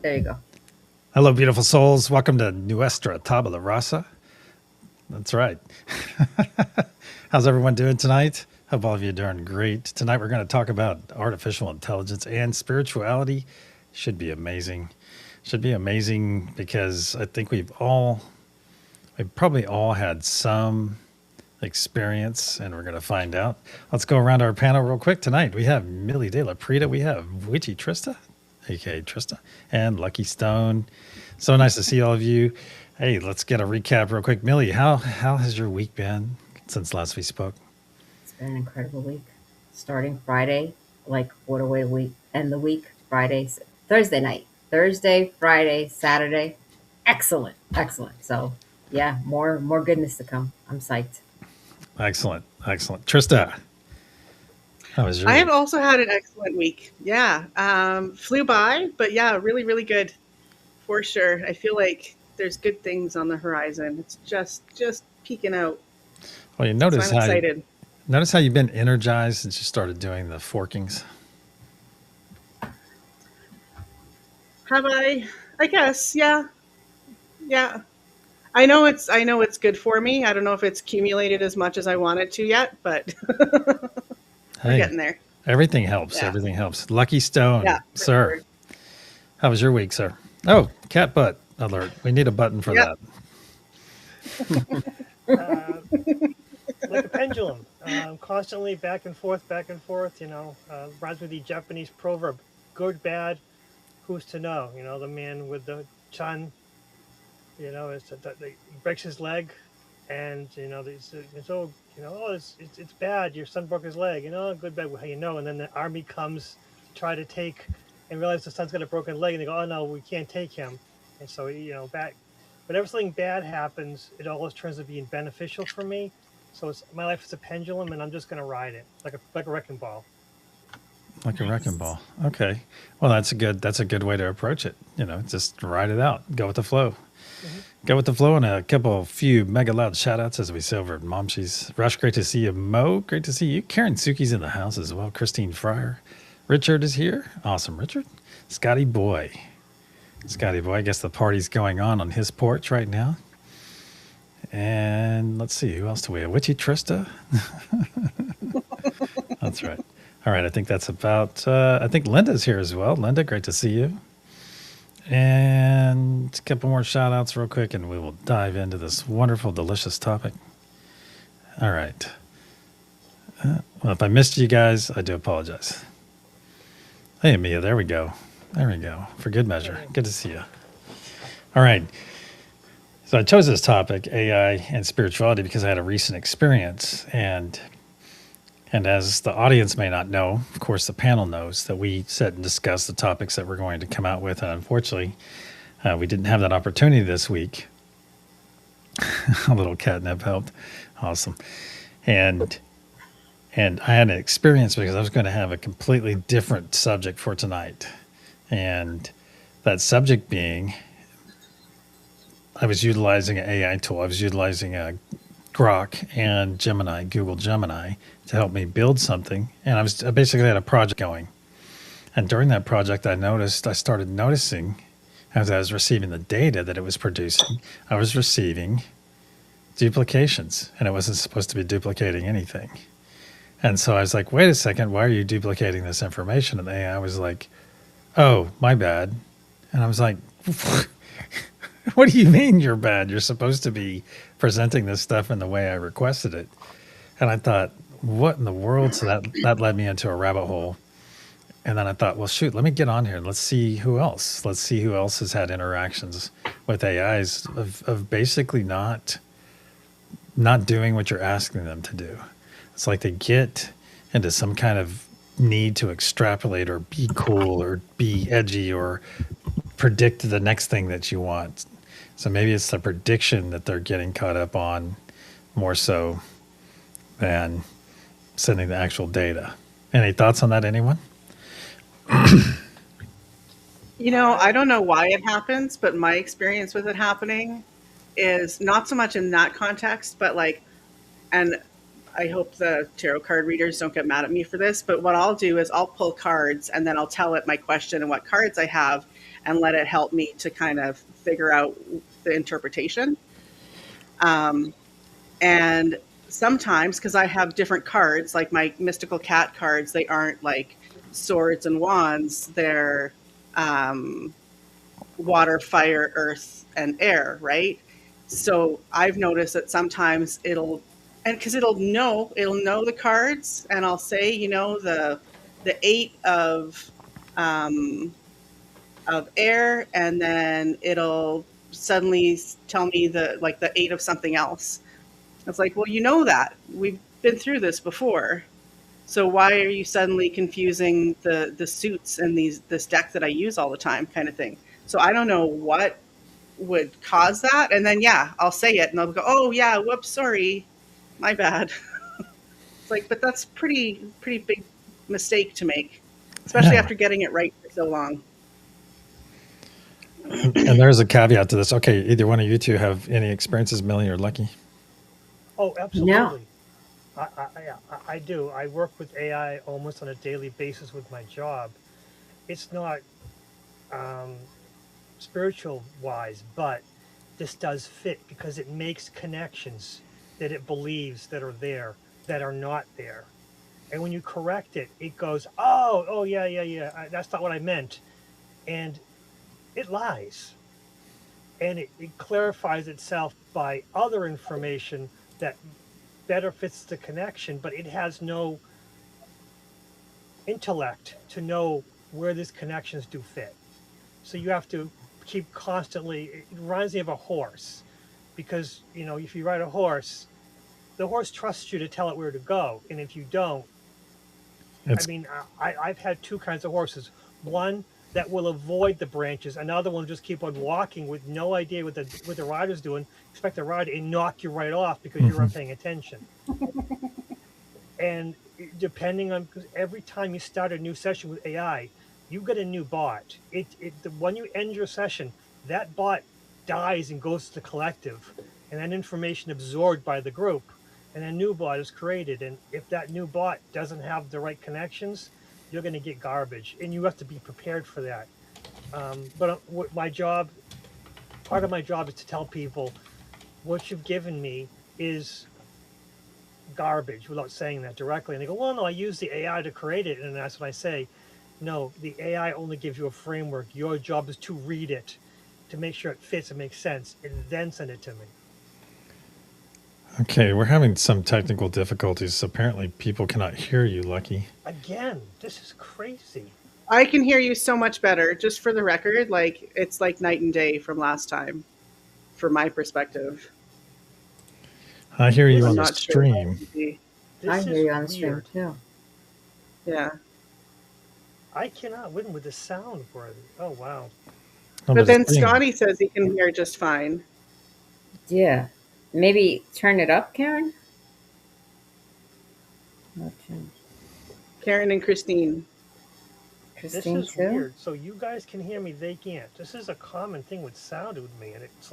There you go. Hello, beautiful souls. Welcome to Nuestra Tabula Rasa. That's right. How's everyone doing tonight? Hope all of you are doing great. Tonight we're going to talk about artificial intelligence and spirituality. Should be amazing. Should be amazing because I think we've probably all had some experience, and we're going to find out. Let's go around our panel real quick tonight. We have Millie De La Prida. We have Witchy Trista, aka Trista, and Lucky Stone. So nice to see all of you. Hey, let's get a recap real quick. Millie, how has your week been since last we spoke? It's been an incredible week. Starting Friday, like what a way to end the week. Thursday night, Thursday, Friday, Saturday. Excellent, excellent. So yeah, more goodness to come. I'm psyched. Excellent, excellent. Trista, how was your I week? have also had an excellent week. Yeah, flew by, but yeah, really, really good for sure. I feel like there's good things on the horizon. It's just peeking out, Well, you so I'm excited. notice how you've been energized since you started doing the forkings. Have I? I guess, yeah, yeah. I know it's good for me. I don't know if it's accumulated as much as I want it to yet, but we're Hey, getting there. everything helps. Yeah, Everything helps. Lucky Stone, yeah, for sir. sure. How was your week, sir? Oh, cat butt alert. We need a button for Yep. that. uh, like a pendulum, constantly back and forth, back and forth. Reminds me of the Japanese proverb: "Good, bad, who's to know?" The man with the chan, he breaks his leg, and it's bad. Your son broke his leg. Good, bad, how you know? And then the army comes to try to take, and realize the son's got a broken leg, and they go, "Oh no, we can't take him." And so back. Whenever something bad happens, it always turns to being beneficial for me. So my life is a pendulum, and I'm just going to ride it like a wrecking ball. Like a wrecking Nice. ball. Okay. Well, that's a good way to approach it. Just ride it out. Go with the flow. Hmm. Go with the flow, and few mega loud shout outs as we say over at Momshi's. Rush, great to see you. Mo, great to see you. Karen Suki's in the house as well. Christine Fryer. Richard is here. Awesome, Richard. Scotty Boy. Scotty Boy, I guess the party's going on his porch right now. And let's see, who else do we have? Witchy Trista. That's right. All right, I think that's about. I think Linda's here as well. Linda, great to see you. And a couple more shout outs, real quick, and we will dive into this wonderful, delicious topic. All right. Well, if I missed you guys, I do apologize. Hey, Mia, there we go. There we go. For good measure. Good to see you. All right. So I chose this topic, AI and spirituality, because I had a recent experience, and as the audience may not know, of course, the panel knows that we sit and discuss the topics that we're going to come out with, and unfortunately, we didn't have that opportunity this week. A little catnip helped. Awesome. And I had an experience because I was going to have a completely different subject for tonight. And that subject being, I was utilizing an AI tool. I was utilizing a Grok and Gemini, Google Gemini, to help me build something. And I basically had a project going. And during that project, I started noticing as I was receiving the data that it was producing, I was receiving duplications, and it wasn't supposed to be duplicating anything. And so I was like, wait a second, why are you duplicating this information? And the AI was like, oh, my bad. And I was like, what do you mean you're bad? You're supposed to be presenting this stuff in the way I requested it. And I thought, what in the world? So that led me into a rabbit hole. And then I thought, well, shoot, let me get on here and let's see who else. Let's see who else has had interactions with AIs of basically not doing what you're asking them to do. It's like they get into some kind of need to extrapolate or be cool or be edgy or predict the next thing that you want. So maybe it's the prediction that they're getting caught up on more so than sending the actual data. Any thoughts on that, anyone? I don't know why it happens, but my experience with it happening is not so much in that context, but and I hope the tarot card readers don't get mad at me for this, but what I'll do is I'll pull cards and then I'll tell it my question and what cards I have. and let it help me to kind of figure out the interpretation. Um, and sometimes, because I have different cards, like my mystical cat cards, they aren't like swords and wands, they're um, water, fire, earth, and air, right? So I've noticed that sometimes and because it'll know the cards, and I'll say, the eight um, of air, and then it'll suddenly tell me the eight of something else. It's like, well, that we've been through this before. So why are you suddenly confusing the suits and this deck that I use all the time, kind of thing? So I don't know what would cause that, and then yeah, I'll say it, and they'll go, "Oh yeah, whoops, sorry, my bad." It's like, but that's pretty big mistake to make, especially Yeah. after getting it right for so long. And there's a caveat to this. Okay, either one of you two have any experiences, Millie or Lucky? Oh, No. absolutely. I do. I work with AI almost on a daily basis with my job. It's not um, spiritual wise, but this does fit because it makes connections that it believes that are there that are not there. And when you correct it, it goes, oh, yeah, yeah, yeah. That's not what I meant. And it lies. And it clarifies itself by other information that better fits the connection, but it has no intellect to know where these connections do fit. So you have to keep constantly, it reminds me of a horse because, if you ride a horse, the horse trusts you to tell it where to go. And if you don't, I It's mean, I've had two kinds of horses. One that will avoid the branches, another one will just keep on walking with no idea what the rider's doing, expect the rider and knock you right off because you're mhm. not paying attention. And depending on, because every time you start a new session with AI, you get a new bot. When you end your session, that bot dies and goes to the collective, and that information absorbed by the group, and a new bot is created. And if that new bot doesn't have the right connections, you're going to get garbage, and you have to be prepared for that. But what my job, part of my job is to tell people what you've given me is garbage without saying that directly. And they go, well, no, I use the AI to create it. And that's what I say. No, the AI only gives you a framework. Your job is to read it, to make sure it fits and makes sense, and then send it to me. Okay, we're having some technical difficulties. Apparently, people cannot hear you, Lucky. Again, this is crazy. I can hear you so much better. Just for the record, like it's like night and day from last time, from my perspective. I hear you I'm on This the not sure how stream. easy. I this hear is you on the stream weird. too. Yeah, I cannot win with the sound worthy. Oh wow. No, but but it's then being Scotty says he can hear just fine. Yeah. Maybe turn it up, Karen? Okay. Karen and Christine. This Christine is too? weird. So you guys can hear me, they can't. This is a common thing with sound with me, and it's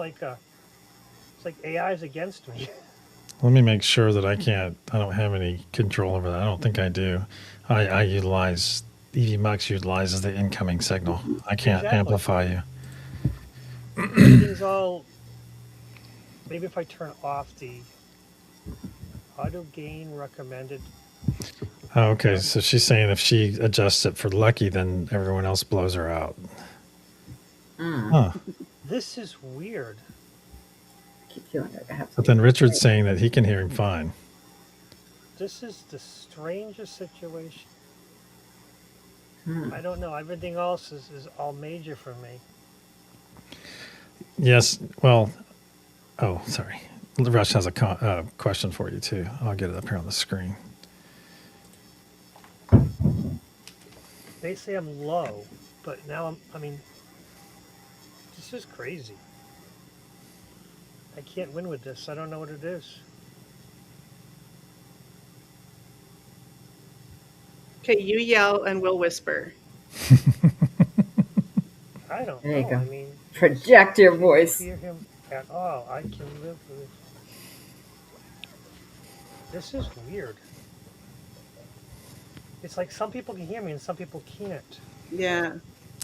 like AI is against me. let me make sure that I don't have any control over that. I don't think I do. I utilize, EV Mux utilizes the incoming signal. I can't Exactly. amplify you. Everything's all. Maybe if I turn off the auto gain recommended. Oh, okay, so she's saying if she adjusts it for Lucky, then everyone else blows her out. Mm. Huh. This is weird. Keep feeling like I have But to. then Richard's saying that he can hear him fine. This is the strangest situation. Hmm. I don't know. Everything else is all major for me. Yes, well, oh, sorry. Rush has a question for you, too. I'll get it up here on the screen. They say I'm low, but now I mean, this is crazy. I can't win with this. I don't know what it is. Okay, you yell and we'll whisper. I don't There you know. go. I mean, Project your can you voice. hear him at all? I can live with. This is weird. It's like some people can hear me and some people can't. Yeah.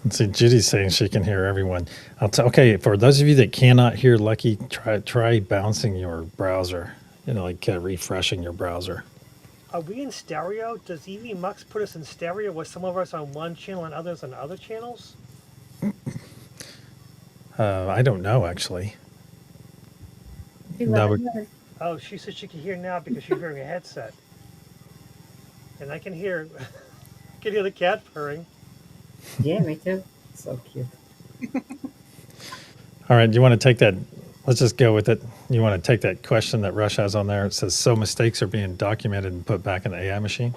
Let's see, Judy's saying she can hear everyone. Okay, for those of you that cannot hear Lucky, try bouncing your browser. Like refreshing your browser. Are we in stereo? Does EV Mux put us in stereo with some of us on one channel and others on other channels? I don't know actually. No, 11:11. Oh, she said she can hear now because she's wearing a headset. And I can hear I can hear the cat purring. Yeah, me too. So cute. all right. You want to take that? Let's just go with it. You want to take that question that Rush has on there? It says, "So mistakes are being documented and put back in the AI machine."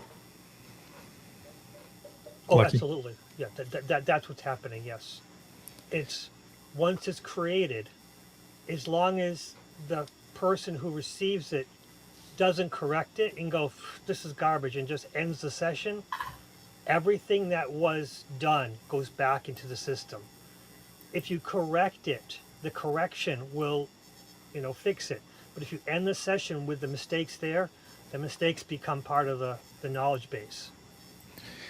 Oh, Lucky? absolutely. Yeah, that's what's happening. Yes, it's once it's created, as long as the person who receives it doesn't correct it and go, "This is garbage," and just ends the session, everything that was done goes back into the system. If you correct it, the correction will, fix it. But if you end the session with the mistakes there, the mistakes become part of the knowledge base.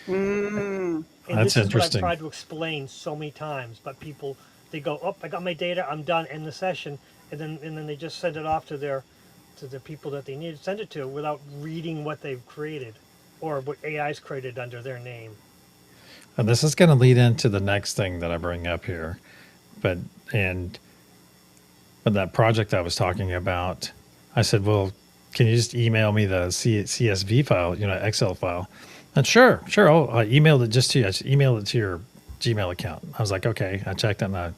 Mm. And That's this is what I've interesting. tried to explain so many times, but people, they go, "Oh, I got my data, I'm done, end the session," and then they just send it off to the people that they need to send it to without reading what they've created or what AI's created under their name. And this is going to lead into the next thing that I bring up here, but and but that project I was talking about, I said, "Well, can you just email me the CSV file, Excel file?" And sure, I emailed it just to you. I just emailed it to your Gmail account. I was like, okay. I checked it, and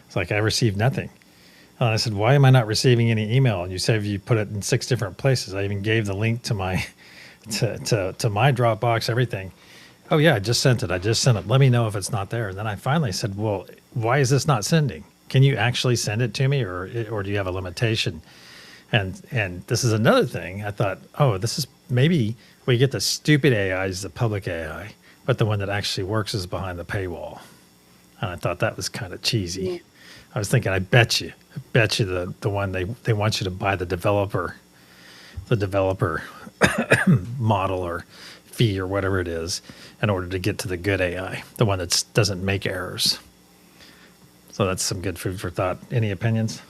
it's like I received nothing. And I said, why am I not receiving any email? And you said you put it in 6 different places. I even gave the link to my to my Dropbox, everything. Oh yeah, I just sent it. Let me know if it's not there. And then I finally said, well, why is this not sending? Can you actually send it to me, or do you have a limitation? And this is another thing. I thought, oh, this is maybe we get the stupid AIs, the public AI, but the one that actually works is behind the paywall. And I thought that was kind of cheesy. Yeah. I was thinking, I bet you the one they want you to buy the developer model or fee or whatever it is in order to get to the good AI, the one that doesn't make errors. So that's some good food for thought. Any opinions?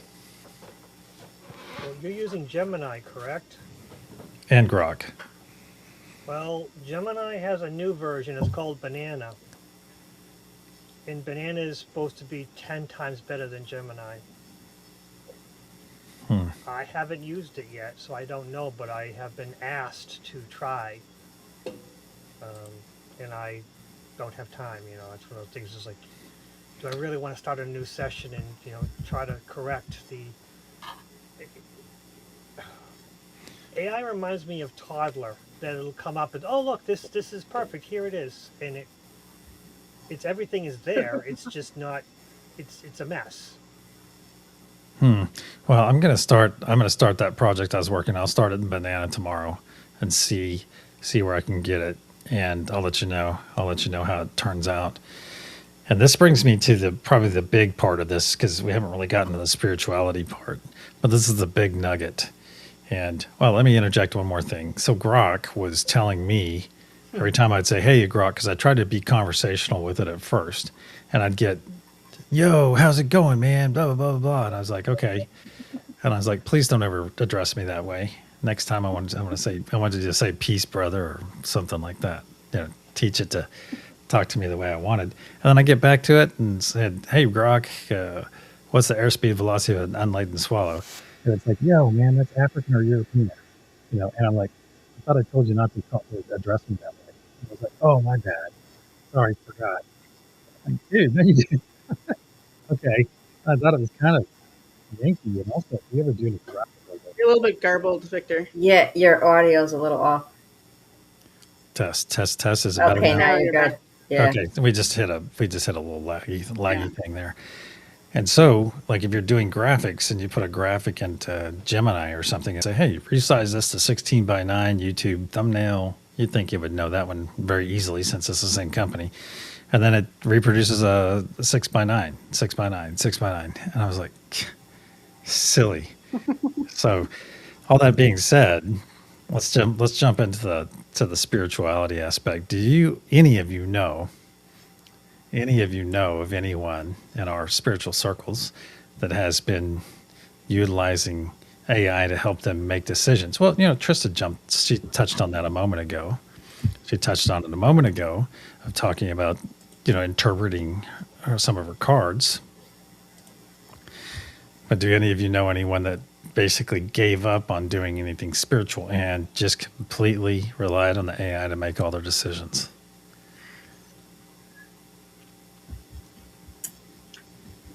Well, you're using Gemini, correct? And Grok. Well, Gemini has a new version. It's called Banana. And Banana is supposed to be 10 times better than Gemini. I haven't used it yet, so I don't know, but I have been asked to try. And I don't have time, it's one of those things. It's like, do I really want to start a new session and, try to correct the... AI reminds me of toddler, that it'll come up and, oh, look, this is perfect, here it is. And it's everything is there, it's just not, it's a mess. Well, I'm gonna start that project I was working on. I'll start it in Banana tomorrow and see where I can get it. And I'll let you know how it turns out. And this brings me to probably the big part of this, because we haven't really gotten to the spirituality part. But this is the big nugget. And well, let me interject one more thing. So Grok was telling me every time I'd say, "Hey, Grok," because I tried to be conversational with it at first, and I'd get, "Yo, how's it going, man?" Blah blah blah blah blah. And I was like, "Okay," and I was like, "Please don't ever address me that way. Next time I wanted you to say peace, brother, or something like that. Teach it to talk to me the way I wanted." And then I get back to it and said, "Hey, Grok, what's the airspeed velocity of an unladen swallow?" And it's like, "Yo, man, that's African or European." And I'm like, "I thought I told you not to address me that way." And I was like, "Oh, my bad. Sorry, forgot." Like, dude, no, you didn't. Okay. I thought it was kind of Yankee, and also, if you ever do any graphic like that, You're a little bit garbled, Victor. Yeah, your audio's a little off. test. Is it better Okay, now? now you're you're good. back. Yeah. Okay, we just hit a little laggy Yeah. thing there. And so, like, if you're doing graphics and you put a graphic into Gemini or something and say, "Hey, resize this to 16 by 9 YouTube thumbnail," you'd think it would know that one very easily since it's the same company. And then it reproduces a 6 by 9, 6 by 9, 6 by 9. And I was like, silly. So, all that being said, let's jump into the spirituality aspect. Do any of you know any of you know of anyone in our spiritual circles that has been utilizing AI to help them make decisions. Well, she touched on that a moment ago. She touched on it a moment ago of talking about, interpreting some of her cards. But do any of you know anyone that basically gave up on doing anything spiritual and just completely relied on the AI to make all their decisions?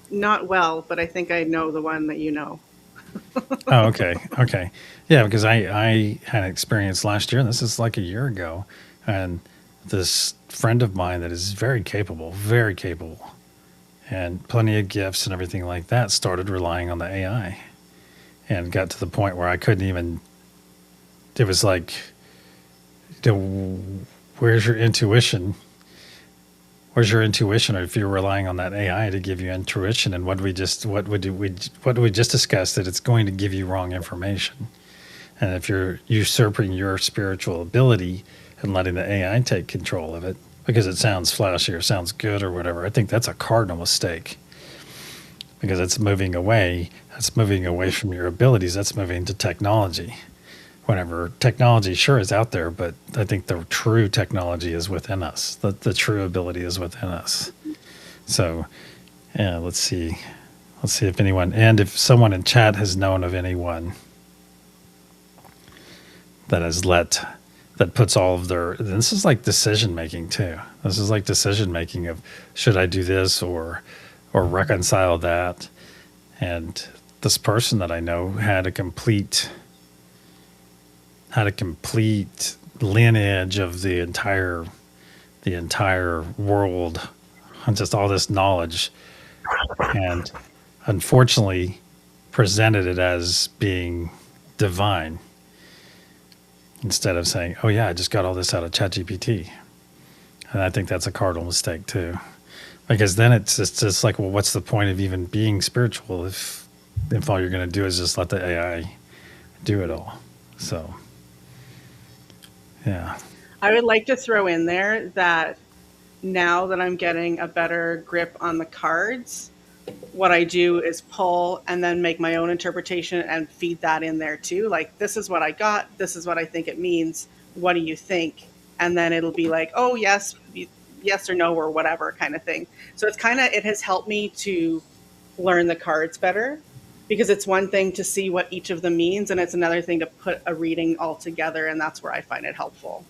Not well, but I think I know the one that you know. Oh, okay. Okay. Yeah, because I had an experience last year, and this is like a year ago, and this friend of mine that is very capable, and plenty of gifts and everything like that started relying on the AI and got to the point where I couldn't even, it was like, where's your intuition? Where's your intuition? Or if you're relying on that AI to give you intuition, and what we just discussed, that it's going to give you wrong information. And if you're usurping your spiritual ability and letting the AI take control of it because it sounds flashy or sounds good or whatever, I think that's a cardinal mistake, because it's moving away. That's moving away from your abilities. That's moving to technology. Whenever technology sure is out there, but I think the true technology is within us. The true ability is within us. So, yeah, let's see. Let's see if anyone, and if someone in chat has known of anyone that puts all of their, this is like decision making too. This is like decision making of, should I do this or reconcile that? And this person that I know had a complete lineage of the entire world, and just all this knowledge, and unfortunately presented it as being divine instead of saying, oh yeah, I just got all this out of ChatGPT. And I think that's a cardinal mistake too, because then it's just like, well, what's the point of even being spiritual if all you're going to do is just let the AI do it all? So yeah. I would like to throw in there that now that I'm getting a better grip on the cards, what I do is pull and then make my own interpretation and feed that in there too. Like, this is what I got. This is what I think it means. What do you think? And then it'll be like, oh, yes or no, or whatever kind of thing. So it has helped me to learn the cards better, because it's one thing to see what each of them means, and it's another thing to put a reading all together. And that's where I find it helpful,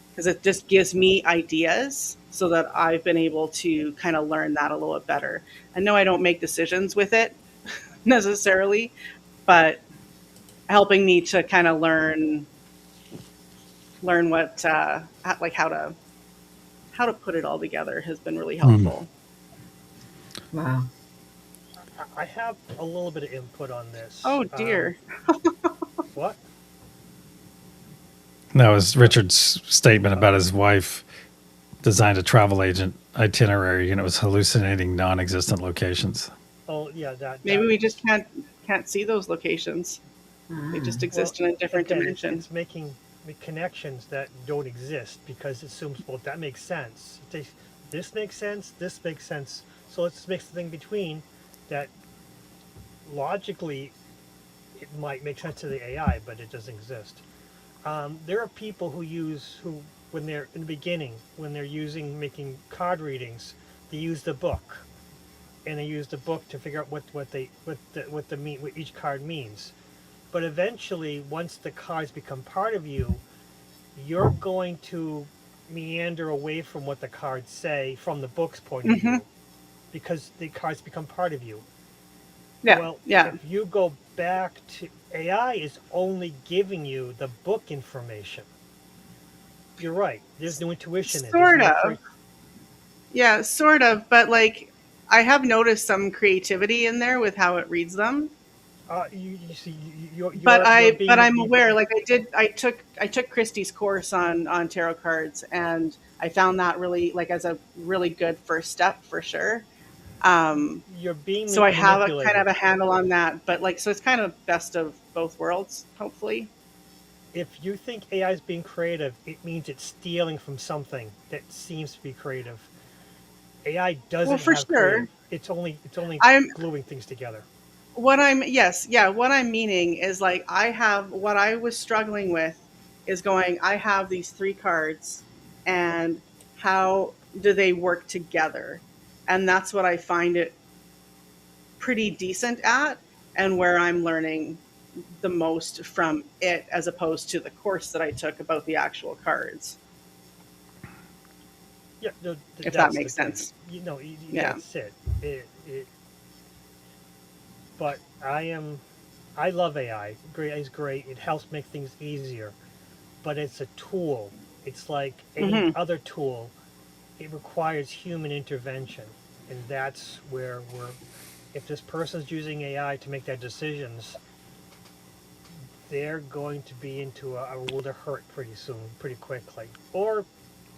because it just gives me ideas so that I've been able to kind of learn that a little bit better. I know I don't make decisions with it necessarily, but helping me to kind of learn what, like how to put it all together has been really helpful. Wow. I have a little bit of input on this. Oh dear. What? That was Richard's statement about his wife designed a travel agent itinerary, and it was hallucinating non-existent locations. Oh yeah, that. Maybe we just can't see those locations. They just exist in a different dimension. It's making connections that don't exist, because it assumes, well, that makes sense. This makes sense. This makes sense. So let's mix the thing between that. Logically, it might make sense to the AI, but it doesn't exist. There are people who when they're in the beginning, when they're making card readings, they use the book, and they use the book to figure out what each card means. But eventually, once the cards become part of you, you're going to meander away from what the cards say from the book's point of view, because the cards become part of you. Yeah. Well, yeah. if you go back to AI, is only giving you the book information. You're right. There's no intuition in it. Sort of. Yeah, sort of. But like, I have noticed some creativity in there with how it reads them. You see, I'm aware. Like I took Christie's course on tarot cards, and I found that really, like, as a really good first step for sure. You're being so I have a kind of a handle on that, but like, so it's kind of best of both worlds, hopefully. If you think AI is being creative, it means it's stealing from something that seems to be creative. AI Well, doesn't for have creative. sure. It's only I'm gluing things together. what I'm yes, yeah, what I'm meaning is like I have what I was struggling with is going, I have these three cards and how do they work together? And that's what I find it pretty decent at and where I'm learning the most from it as opposed to the course that I took about the actual cards, Yeah, if that that's the makes thing. sense. Yeah. That's it. But I love AI. Great, it's great. It helps make things easier. But it's a tool. It's like any Hmm. other tool. It requires human intervention, and that's where we're. If this person's using AI to make their decisions, they're going to be into a world of hurt pretty soon, pretty quickly. Or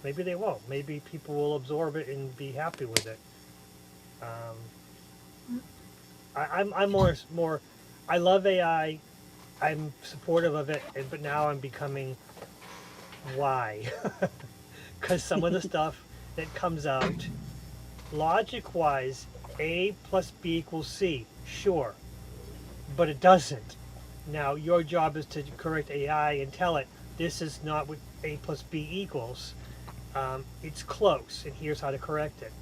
maybe they won't. Maybe people will absorb it and be happy with it. Um, I'm more. I love AI. I'm supportive of it, but now I'm becoming why, because some of the stuff that comes out, logic wise, A plus B equals C, sure, but it doesn't. Now your job is to correct AI and tell it this is not what A plus B equals. It's close, and here's how to correct it.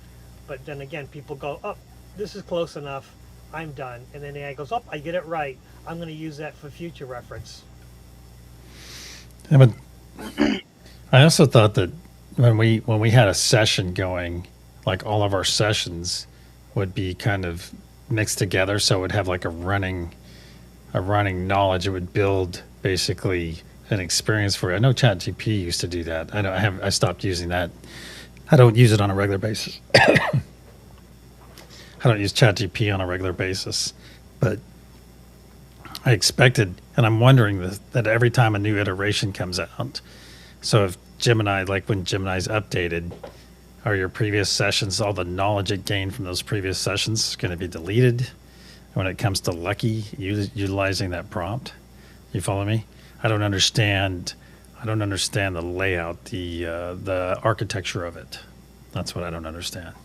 But then again, people go, oh, this is close enough. I'm done. And then AI goes, oh, I get it right. I'm going to use that for future reference. Yeah, but I also thought that when we had a session going, like all of our sessions would be kind of mixed together, so it would have like a running knowledge. It would build basically an experience for you. I know ChatGPT used to do that. I stopped using that. I don't use it on a regular basis. I don't use ChatGPT on a regular basis, but I expected, and I'm wondering that every time a new iteration comes out. So if Gemini, like when Gemini's updated, are your previous sessions, all the knowledge it gained from those previous sessions, going to be deleted when it comes to Lucky utilizing that prompt? You follow me? I don't understand. I don't understand the layout, the architecture of it. That's what I don't understand.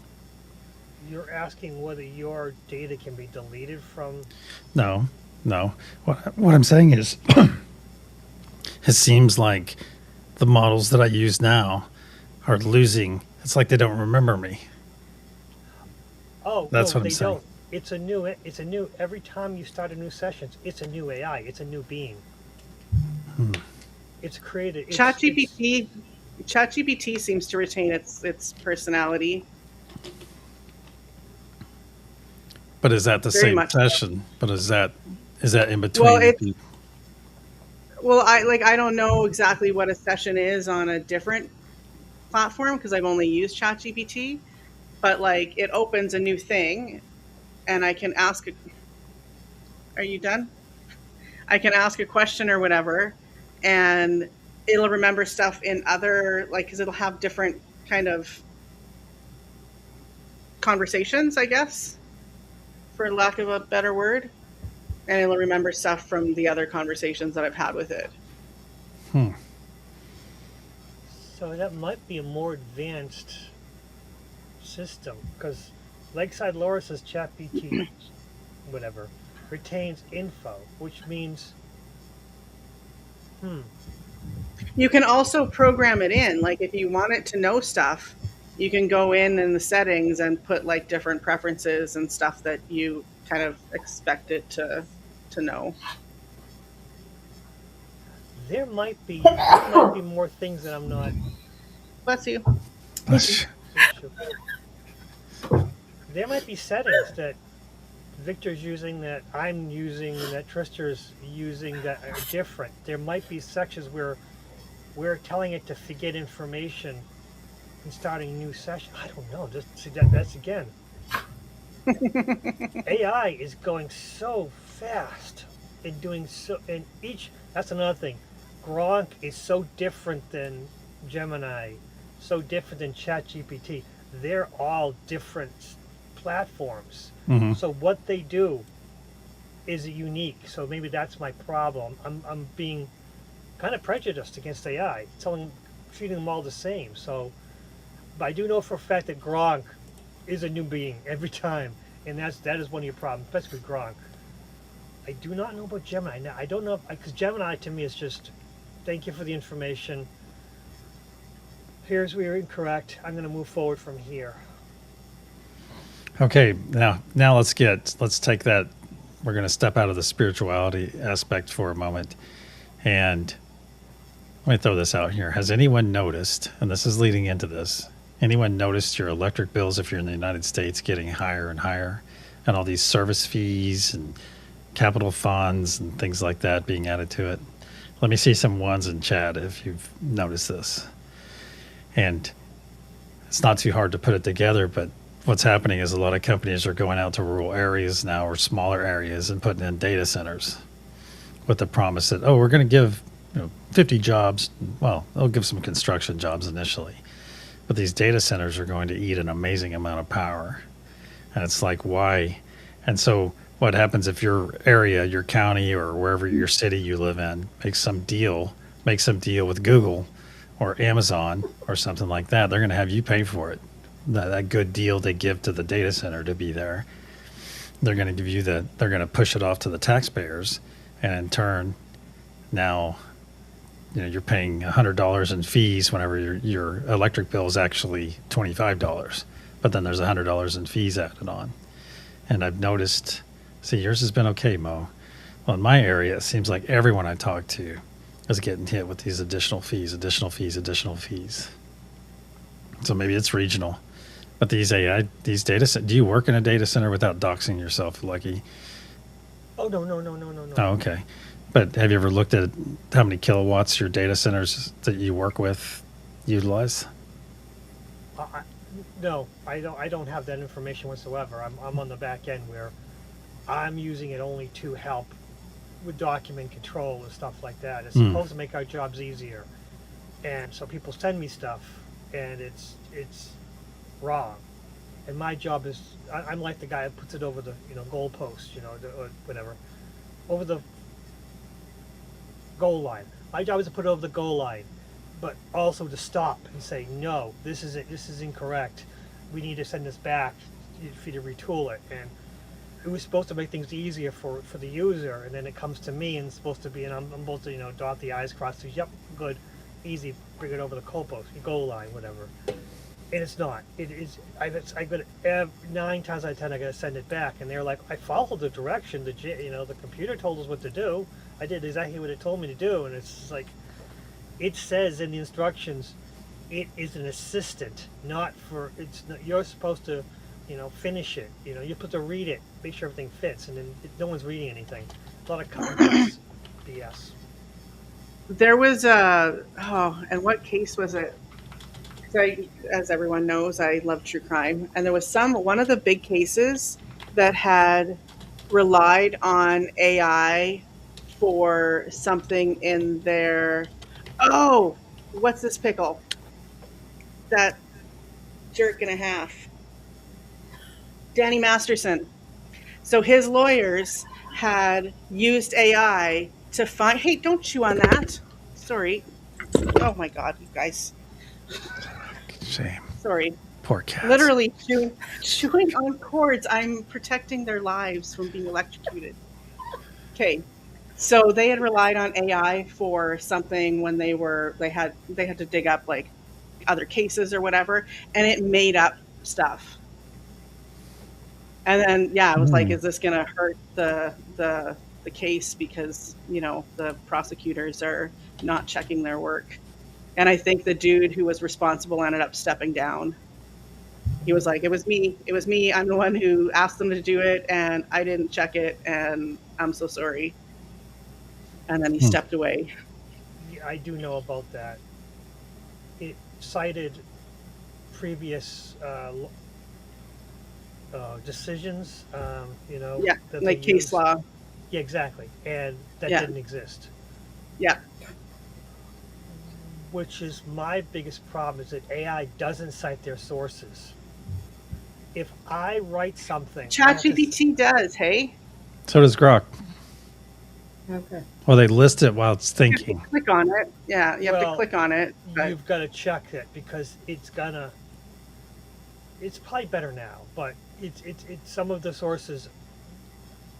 You're asking whether your data can be deleted from. No, no. What I'm saying is, it seems like the models that I use now are losing. It's like they don't remember me. Oh That's no, what I'm they saying. don't. It's a new. It's a new. Every time you start a new session, it's a new AI. It's a new being. Hmm. It's created. It's. ChatGPT ChatGPT seems to retain its personality But is that the very same much so. session? But is that in Well, between? it's well, I don't know exactly what a session is on a different platform because I've only used ChatGPT, but like it opens a new thing and I can ask are you done? I can ask a question or whatever and it'll remember stuff in other like cuz it'll have different kind of conversations, I guess, for lack of a better word, and it'll remember stuff from the other conversations that I've had with it. Hmm. So that might be a more advanced system because Lakeside Laura says ChatGPT, whatever, retains info, which means, hmm, You can also program it in. Like if you want it to know stuff, you can go in the settings and put like different preferences and stuff that you kind of expect it to know. there might be more things that I'm not. Bless you. Bless you. There might be settings that Victor's using that I'm using that Trister's using that are different. There might be sections where we're telling it to forget information and starting a new session. I don't know. Just see that's again. AI is going so fast and doing so and each that's another thing. Gronk is so different than Gemini, so different than ChatGPT. They're all different platforms. Hmm. So what they do is unique. So maybe that's my problem. I'm being kind of prejudiced against AI, treating them all the same. So, but I do know for a fact that Gronk is a new being every time, and that is one of your problems, especially with Gronk. I do not know about Gemini. Now, I don't know because Gemini to me is just, thank you for the information. Here's where you're incorrect. I'm going to move forward from here. Okay, now let's take that. We're going to step out of the spirituality aspect for a moment, and let me throw this out here. Has anyone noticed, and this is leading into this, anyone noticed your electric bills, if you're in the United States, getting higher and higher, and all these service fees and capital funds and things like that being added to it? Let me see some ones in chat if you've noticed this. And it's not too hard to put it together, but what's happening is a lot of companies are going out to rural areas now or smaller areas and putting in data centers with the promise that, oh, we're going to give 50 jobs. Well, they'll give some construction jobs initially, but these data centers are going to eat an amazing amount of power. And it's like, why? And so what happens if your area, your county, or wherever your city you live in makes some deal with Google or Amazon or something like that, they're going to have you pay for it. That good deal they give to the data center to be there, they're going to give you they're going to push it off to the taxpayers, and in turn, now, you're paying $100 in fees whenever your electric bill is actually $25, but then there's $100 in fees added on. And I've noticed, see, yours has been okay, Mo. Well, in my area, it seems like everyone I talk to is getting hit with these additional fees. So maybe it's regional. But these data centers, do you work in a data center without doxing yourself, Lucky? Oh, no. Oh, okay. But have you ever looked at how many kilowatts your data centers that you work with utilize? No, I don't have that information whatsoever. I'm on the back end where I'm using it only to help with document control and stuff like that. It's supposed to make our jobs easier. And so people send me stuff, and it's wrong. And my job is, I'm like the guy that puts it over the goal post, or whatever, over the goal line. My job is to put it over the goal line, but also to stop and say, no, this is incorrect. We need to send this back for you to retool it. And it was supposed to make things easier for the user, and then it comes to me and it's supposed to be, and I'm supposed to dot the I's, cross the T's. Yep, good, easy, bring it over the goal post, goal line, whatever. And it's not. It is. I got 9 times out of 10 I got to send it back, and they're like, I followed the direction. The computer told us what to do. I did exactly what it told me to do, and it's like, it says in the instructions, it is an assistant, not for. It's not, you're supposed to, finish it. You're supposed to read it, make sure everything fits, and then no one's reading anything. A lot of complex BS. There was and what case was it? As everyone knows, I love true crime, and there was one of the big cases that had relied on AI for something in their. Oh, what's this pickle? That jerk and a half, Danny Masterson. So his lawyers had used AI to find. Hey, don't chew on that. Sorry. Oh my God, you guys. Shame. Sorry. Poor cats. Literally chewing on cords. I'm protecting their lives from being electrocuted. Okay. So they had relied on AI for something when they had to dig up like other cases or whatever, and it made up stuff. And then it was like, is this going to hurt the case because the prosecutors are not checking their work? And I think the dude who was responsible ended up stepping down. He was like, it was me. I'm the one who asked them to do it, and I didn't check it, and I'm so sorry. And then he stepped away. Yeah, I do know about that. It cited previous decisions, Yeah, that like they case used. law. Yeah, exactly. And that Yeah. didn't exist. Yeah. Which is my biggest problem, is that AI doesn't cite their sources. If I write something, ChatGPT does, hey? So does Grok. Okay. Well, they list it while it's You have thinking. to click on it. Yeah, you have Well, to click on it. But you've got to check it because it's gonna. it's probably better now, but it's some of the sources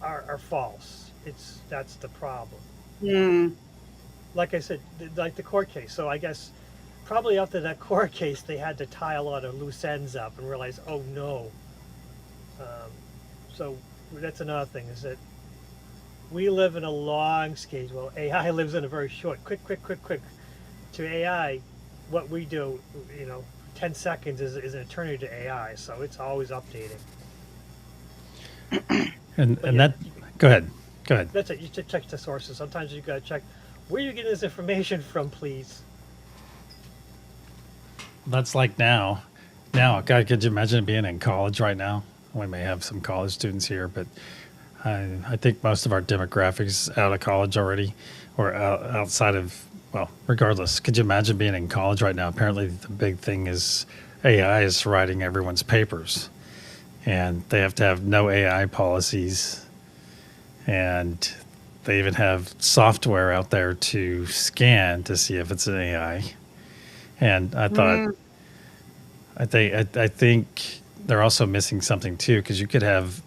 are false. That's the problem. Mm. Like I said, like the court case. So I guess probably after that court case, they had to tie a lot of loose ends up and realize, oh no. Um, so that's another thing is that we live in a long stage. Well, AI lives in a very short, quick. To AI, what we do, 10 seconds is an eternity to AI. So it's always updating. And But and yeah, that go ahead. Go ahead. that's it. You should check the sources. Sometimes you gotta check where you getting this information from, please. That's like now. Now, God, could you imagine being in college right now? We may have some college students here, but I think most of our demographics out of college already, or outside of, well, regardless. Could you imagine being in college right now? Apparently, the big thing is AI is writing everyone's papers, and they have to have no AI policies, and they even have software out there to scan to see if it's an AI. And I thought, Mm. I think they're also missing something too, because you could have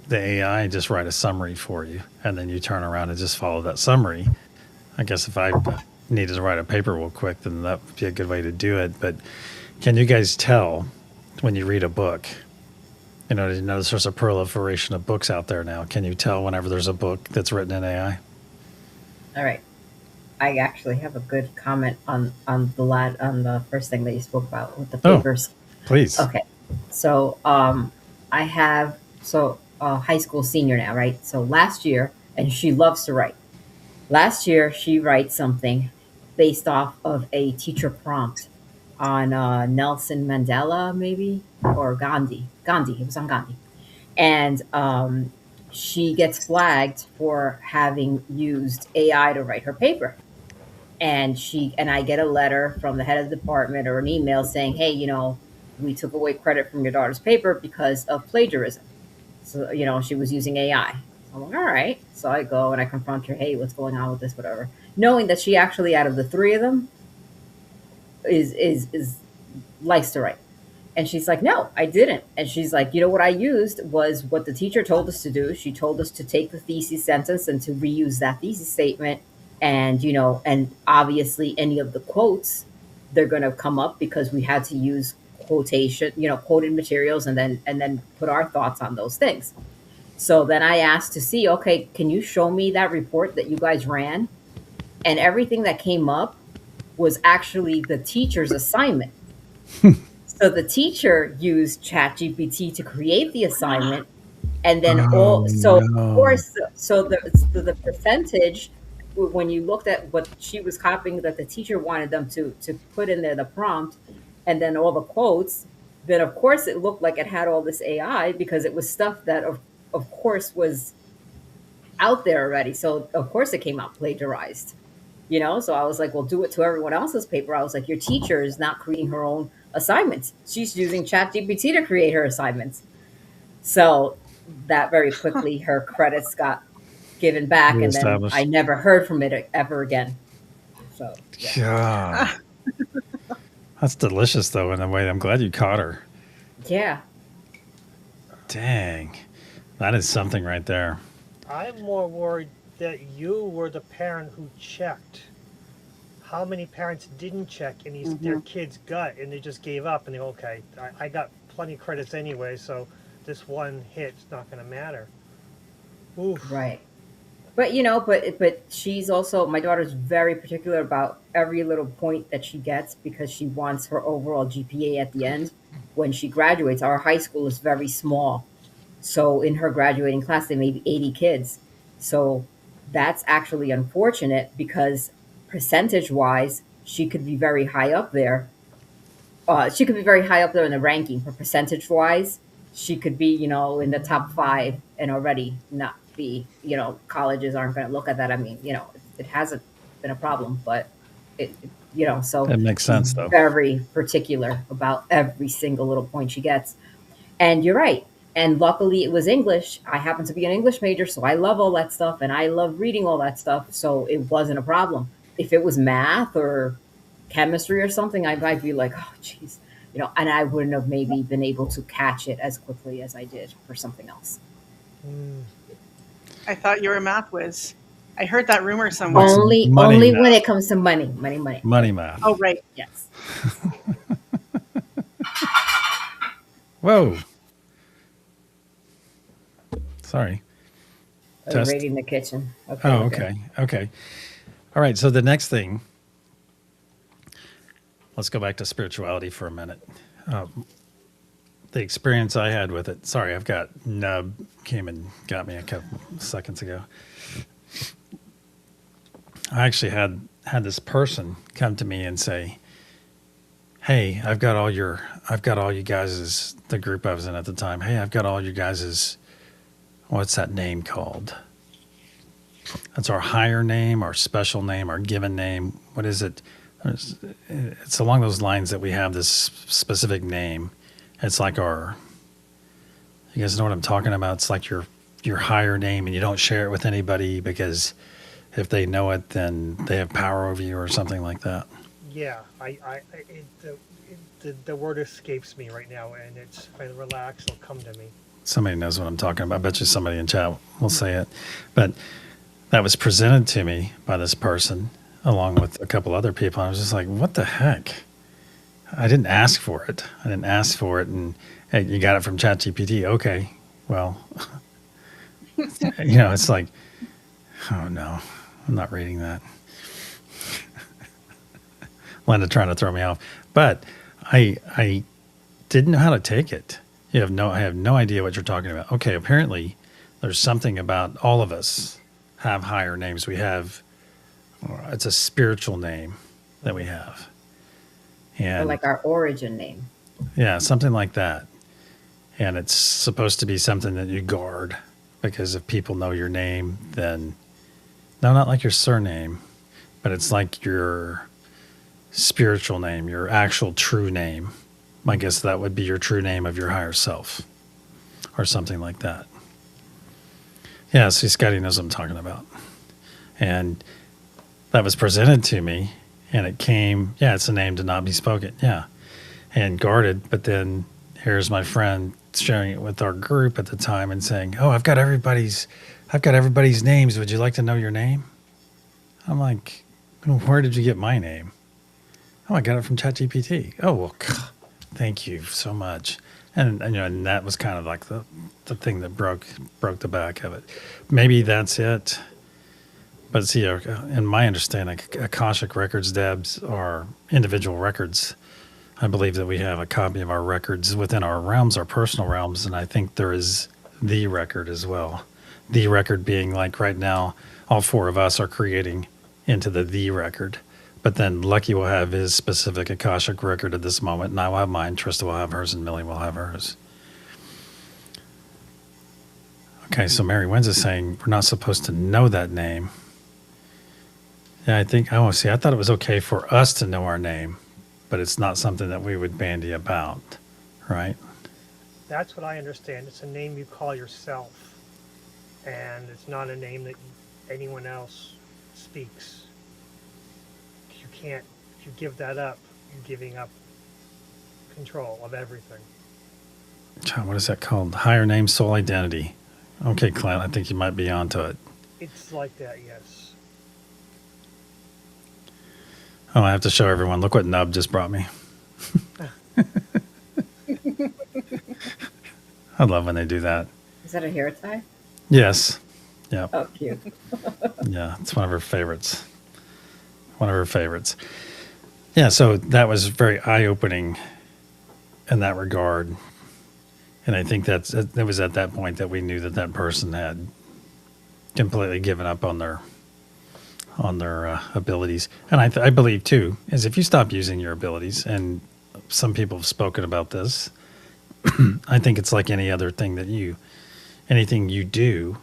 the AI just write a summary for you, and then you turn around and just follow that summary. I guess if I needed to write a paper real quick, then that would be a good way to do it. But can you guys tell when you read a book? You know there's a proliferation of books out there now. Can you tell whenever there's a book that's written in AI? All right. I actually have a good comment on the first thing that you spoke about with the Oh, papers. please. Okay. So I have high school senior now, right? So last year, and she loves to write. Last year, she writes something based off of a teacher prompt on Nelson Mandela, maybe, or Gandhi. Gandhi. It was on Gandhi, and she gets flagged for having used AI to write her paper. And I get a letter from the head of the department or an email saying, "Hey, we took away credit from your daughter's paper because of plagiarism." So, she was using AI. So I'm like, all right. So I go and I confront her, "Hey, what's going on with this, whatever." Knowing that she actually, out of the three of them, is likes to write. And she's like, "No, I didn't." And she's like, "What I used was what the teacher told us to do. She told us to take the thesis sentence and to reuse that thesis statement. And obviously any of the quotes, they're going to come up because we had to use quoted materials and then put our thoughts on those things." So then I asked to see, okay, can you show me that report that you guys ran? And everything that came up was actually the teacher's assignment. So the teacher used ChatGPT to create the assignment, and then Oh all so of no. course the percentage, when you looked at what she was copying that the teacher wanted them to put in there, the prompt, and then all the quotes, then of course it looked like it had all this AI because it was stuff that of course was out there already. So of course it came out plagiarized. So I was like, well, do it to everyone else's paper. I was like, your teacher is not creating her own assignments. She's using ChatGPT to create her assignments. So that very quickly, her credits got given back, and then I Reestablished. never heard from it ever again. So yeah, God. Ah, That's delicious, though, in a way. I'm glad you caught her. yeah, Dang. That is something right there. I'm more worried that you were the parent who checked. How many parents didn't check and their mhm. kids got and they just gave up and they go, okay, I got plenty of credits anyway, so this one hit's not going to matter. Oof. right. But she's also, my daughter's very particular about every little point that she gets because she wants her overall GPA at the end when she graduates. Our high school is very small. So in her graduating class, there may be 80 kids. So that's actually unfortunate because percentage wise, she could be very high up there. She could be very high up there in the ranking, but percentage wise, she could be, in the top five and already not be, colleges aren't going to look at that. I mean, it hasn't been a problem, but so It makes she's sense, though. very particular about every single little point she gets. And you're right. And luckily it was English. I happen to be an English major, so I love all that stuff and I love reading all that stuff. So it wasn't a problem. If it was math or chemistry or something, I might be like, oh, geez. and I wouldn't have maybe been able to catch it as quickly as I did for something else. Mm. I thought you were a math whiz. I heard that rumor somewhere. What's Only, money only when math? it comes to money, money, money. Money math. Oh, right. Yes. Whoa. Sorry. Test. Raiding the kitchen. Okay. Oh, okay. Okay. All right. So the next thing, let's go back to spirituality for a minute. The experience I had with it. Sorry, I've got Nub came and got me a couple seconds ago. I actually had this person come to me and say, "Hey, I've got all you guys' the group I was in at the time. Hey, I've got all you guys' what's that name called? That's our higher name, our special name, our given name. What is it? It's along those lines that we have this specific name. It's like you guys know what I'm talking about? It's like your higher name, and you don't share it with anybody because if they know it, then they have power over you or something like that." Yeah, the word escapes me right now, and it's if I relax, it'll come to me. Somebody knows what I'm talking about. I bet you somebody in chat will say it. But that was presented to me by this person along with a couple other people. I was just like, what the heck? I didn't ask for it. And hey, you got it from ChatGPT. Okay, well, it's like, oh no, I'm not reading that. Linda trying to throw me off. But I didn't know how to take it. I have no idea what you're talking about. Okay, apparently there's something about all of us have higher names. It's a spiritual name that we have. And Or like our origin name. yeah, something like that. And it's supposed to be something that you guard because if people know your name, then no, not like your surname, but it's like your spiritual name, your actual true name. I guess that would be your true name of your higher self or something like that. Yeah, see, Scotty knows what I'm talking about. And that was presented to me, and it came, it's a name to not be spoken, and guarded. But then here's my friend sharing it with our group at the time and saying, "Oh, I've got everybody's names. Would you like to know your name?" I'm like, "Where did you get my name?" "Oh, I got it from ChatGPT." "Oh, well, thank you so much." And that was kind of like the thing that broke the back of it. Maybe that's it. But see, in my understanding, Akashic records, Debs, are individual records. I believe that we have a copy of our records within our realms, our personal realms, and I think there is the record as well. The record being like right now, all four of us are creating into the record. But then Lucky will have his specific Akashic record at this moment, and I will have mine. Trista will have hers, and Millie will have hers. Okay, so Mary Wins is saying we're not supposed to know that name. Yeah, I thought it was okay for us to know our name, but it's not something that we would bandy about, right? That's what I understand. It's a name you call yourself, and it's not a name that anyone else speaks. If you give that up, you're giving up control of everything. John, what is that called? Higher name, soul identity. Okay, Clint, I think you might be onto it. It's like that, yes. Oh, I have to show everyone. Look what Nub just brought me. I love when they do that. Is that a hair tie? Yes. Yeah. Oh, cute. Yeah, it's one of her favorites. Yeah, so that was very eye-opening in that regard. And I think it was at that point that we knew that person had completely given up on their abilities. And I believe, too, is if you stop using your abilities, and some people have spoken about this, I think it's like any other thing anything you do.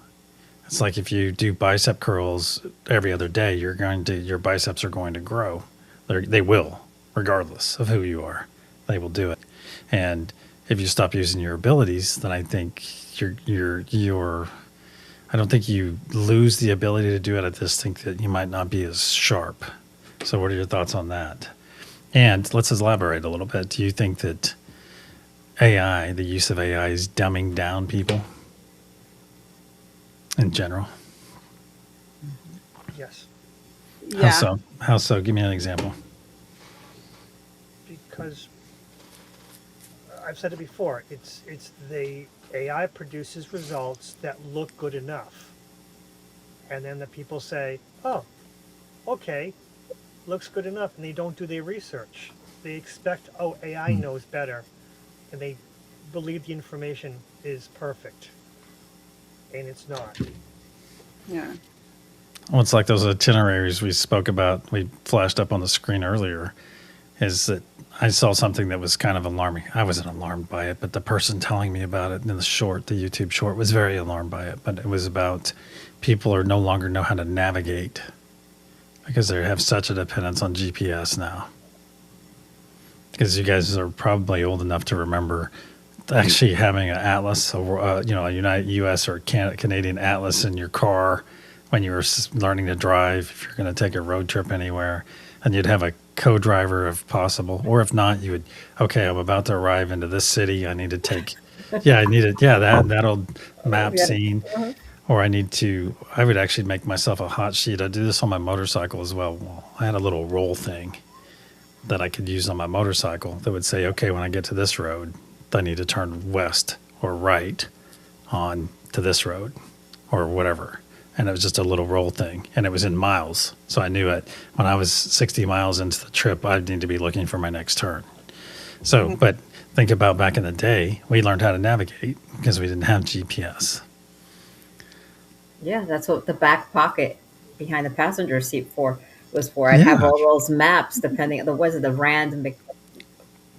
It's like if you do bicep curls every other day, your biceps are going to grow. They will, regardless of who you are. They will do it. And if you stop using your abilities, then I think I don't think you lose the ability to do it. I just think that you might not be as sharp. So what are your thoughts on that? And let's elaborate a little bit. Do you think that AI, the use of AI, is dumbing down people in general? Yes, How Yeah. so? How so? Give me an example. because I've said it before. It's the AI produces results that look good enough, and then the people say, "Oh, okay, looks good enough," and they don't do their research. They expect, "Oh, AI Hmm. knows better," and they believe the information is perfect, and it's not. Yeah. Well, it's like those itineraries we spoke about, we flashed up on the screen earlier, is that I saw something that was kind of alarming. I wasn't alarmed by it, but the person telling me about it in the short, the YouTube short, was very alarmed by it. But it was about people are no longer know how to navigate because they have such a dependence on GPS now. Because you guys are probably old enough to remember actually having an atlas, or a United U.S. or Canadian atlas in your car when you were learning to drive. If you're going to take a road trip anywhere, and you'd have a co-driver if possible, or if not, you would. Okay, I'm about to arrive into this city. I need to take. Yeah, I needed. Yeah, that old map Yeah. scene. Or I need to. I would actually make myself a hot sheet. I do this on my motorcycle as well. Well, I had a little roll thing that I could use on my motorcycle that would say, okay, when I get to this road, I need to turn west or right on to this road or whatever. And it was just a little roll thing, and it was in miles. So I knew it when I was 60 miles into the trip, I need to be looking for my next turn. So, but think about back in the day, we learned how to navigate because we didn't have GPS. Yeah, that's what the back pocket behind the passenger seat for was for. I'd have Yeah. all those maps depending on the was it the Rand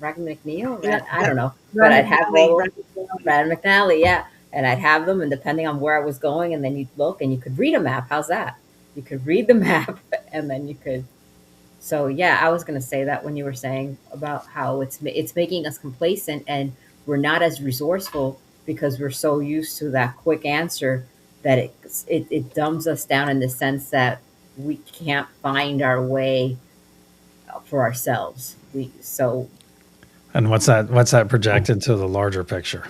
McNeil? Yeah. I don't know, but Run I'd have all McNally, Rand McNally, yeah, and I'd have them, and depending on where I was going, and then you'd look and you could read a map. How's that? You could read the map, and then you could. So yeah, I was going to say that when you were saying about how it's making us complacent and we're not as resourceful because we're so used to that quick answer that it dumbs us down in the sense that we can't find our way for ourselves. And what's that projected to the larger picture?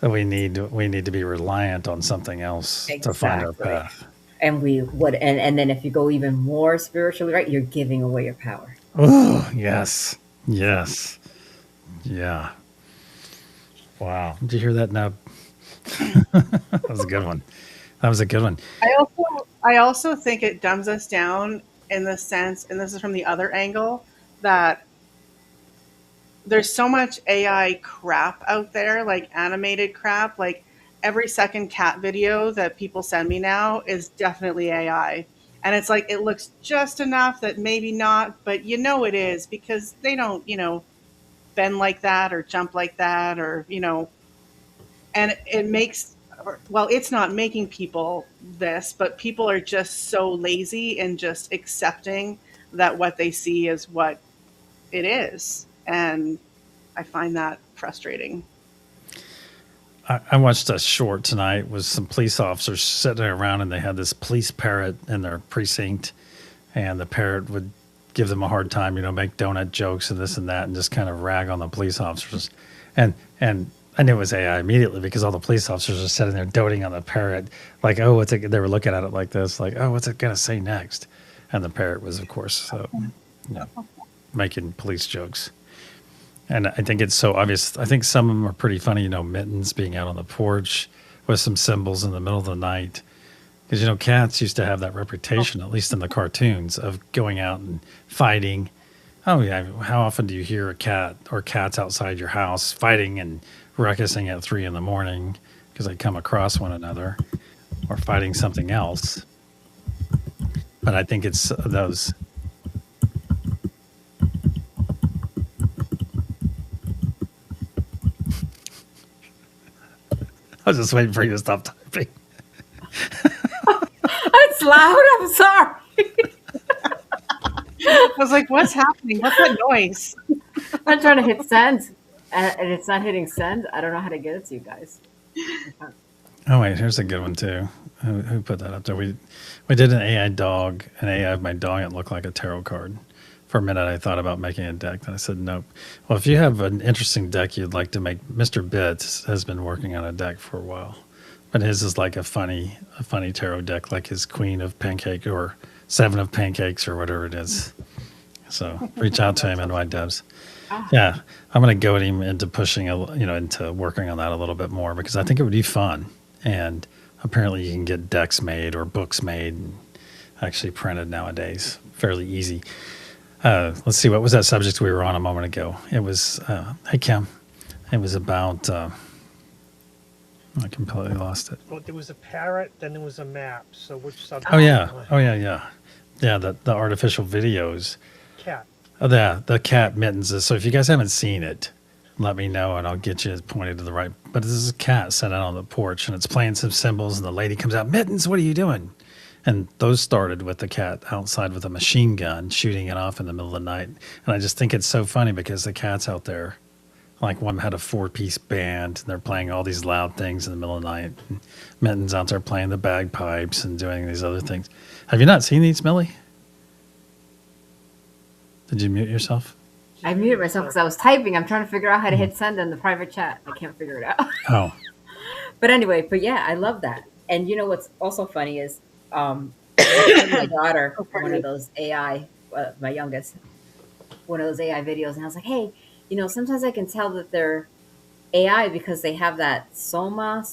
That we need to be reliant on something else to find our Exactly. path. And we would and then if you go even more spiritually, right, you're giving away your power. Oh, yes. Yes. Yeah. Wow. Did you hear that, Nub? That was a good one. That was a good one. I also think it dumbs us down in the sense, and this is from the other angle, that there's so much AI crap out there, like animated crap. Like every second cat video that people send me now is definitely AI. And it's like it looks just enough that maybe not, but it is because they don't, bend like that or jump like that or, and it makes, well, it's not making people this, but people are just so lazy and just accepting that what they see is what it is. And I find that frustrating. I watched a short tonight with some police officers sitting around, and they had this police parrot in their precinct, and the parrot would give them a hard time, make donut jokes and this and that, and just kind of rag on the police officers. And I knew it was AI immediately because all the police officers are sitting there doting on the parrot, like, oh, they were looking at it like this, like, oh, what's it gonna say next? And the parrot was, of course, making police jokes. And I think it's so obvious. I think some of them are pretty funny, Mittens being out on the porch with some symbols in the middle of the night. Because, cats used to have that reputation, at least in the cartoons, of going out and fighting. Oh, yeah. How often do you hear a cat or cats outside your house fighting and ruckusing at 3 in the morning because they come across one another or fighting something else? But I think it's those. I was just waiting for you to stop typing. It's loud. I'm sorry. I was like, what's happening? What's that noise? I'm trying to hit send, and it's not hitting send. I don't know how to get it to you guys. Oh wait, here's a good one too. Who put that up there? We did an AI dog, an AI of my dog. It looked like a tarot card For a minute, I thought about making a deck. Then I said, nope. Well, if you have an interesting deck you'd like to make, Mr. Bits has been working on a deck for a while. But his is like a funny tarot deck, like his Queen of Pancake or Seven of Pancakes or whatever it is. So reach out to him and White Debs. Yeah, I'm going to goad him into pushing, into working on that a little bit more because I think it would be fun. And apparently you can get decks made or books made and actually printed nowadays. Fairly easy. Let's see, what was that subject we were on a moment ago? It was, hey, Kim, it was about, I completely lost it. Well, there was a parrot, then there was a map. So which subject? Oh, yeah. Yeah, the artificial videos. Cat. Oh, the cat mittens. So if you guys haven't seen it, let me know and I'll get you pointed to the right. But this is a cat sitting out on the porch and it's playing some cymbals and the lady comes out, Mittens, what are you doing? And those started with the cat outside with a machine gun shooting it off in the middle of the night. And I just think it's so funny because the cat's out there, like one had a 4-piece band and they're playing all these loud things in the middle of the night. And Mittens out there playing the bagpipes and doing these other things. Have you not seen these, Millie? Did you mute yourself? I muted myself because I was typing. I'm trying to figure out how to hit send in the private chat. I can't figure it out. Oh. But anyway, yeah, I love that. And you know what's also funny is my daughter, one of those AI, my youngest, one of those AI videos, and I was like, hey, sometimes I can tell that they're AI because they have that Sana.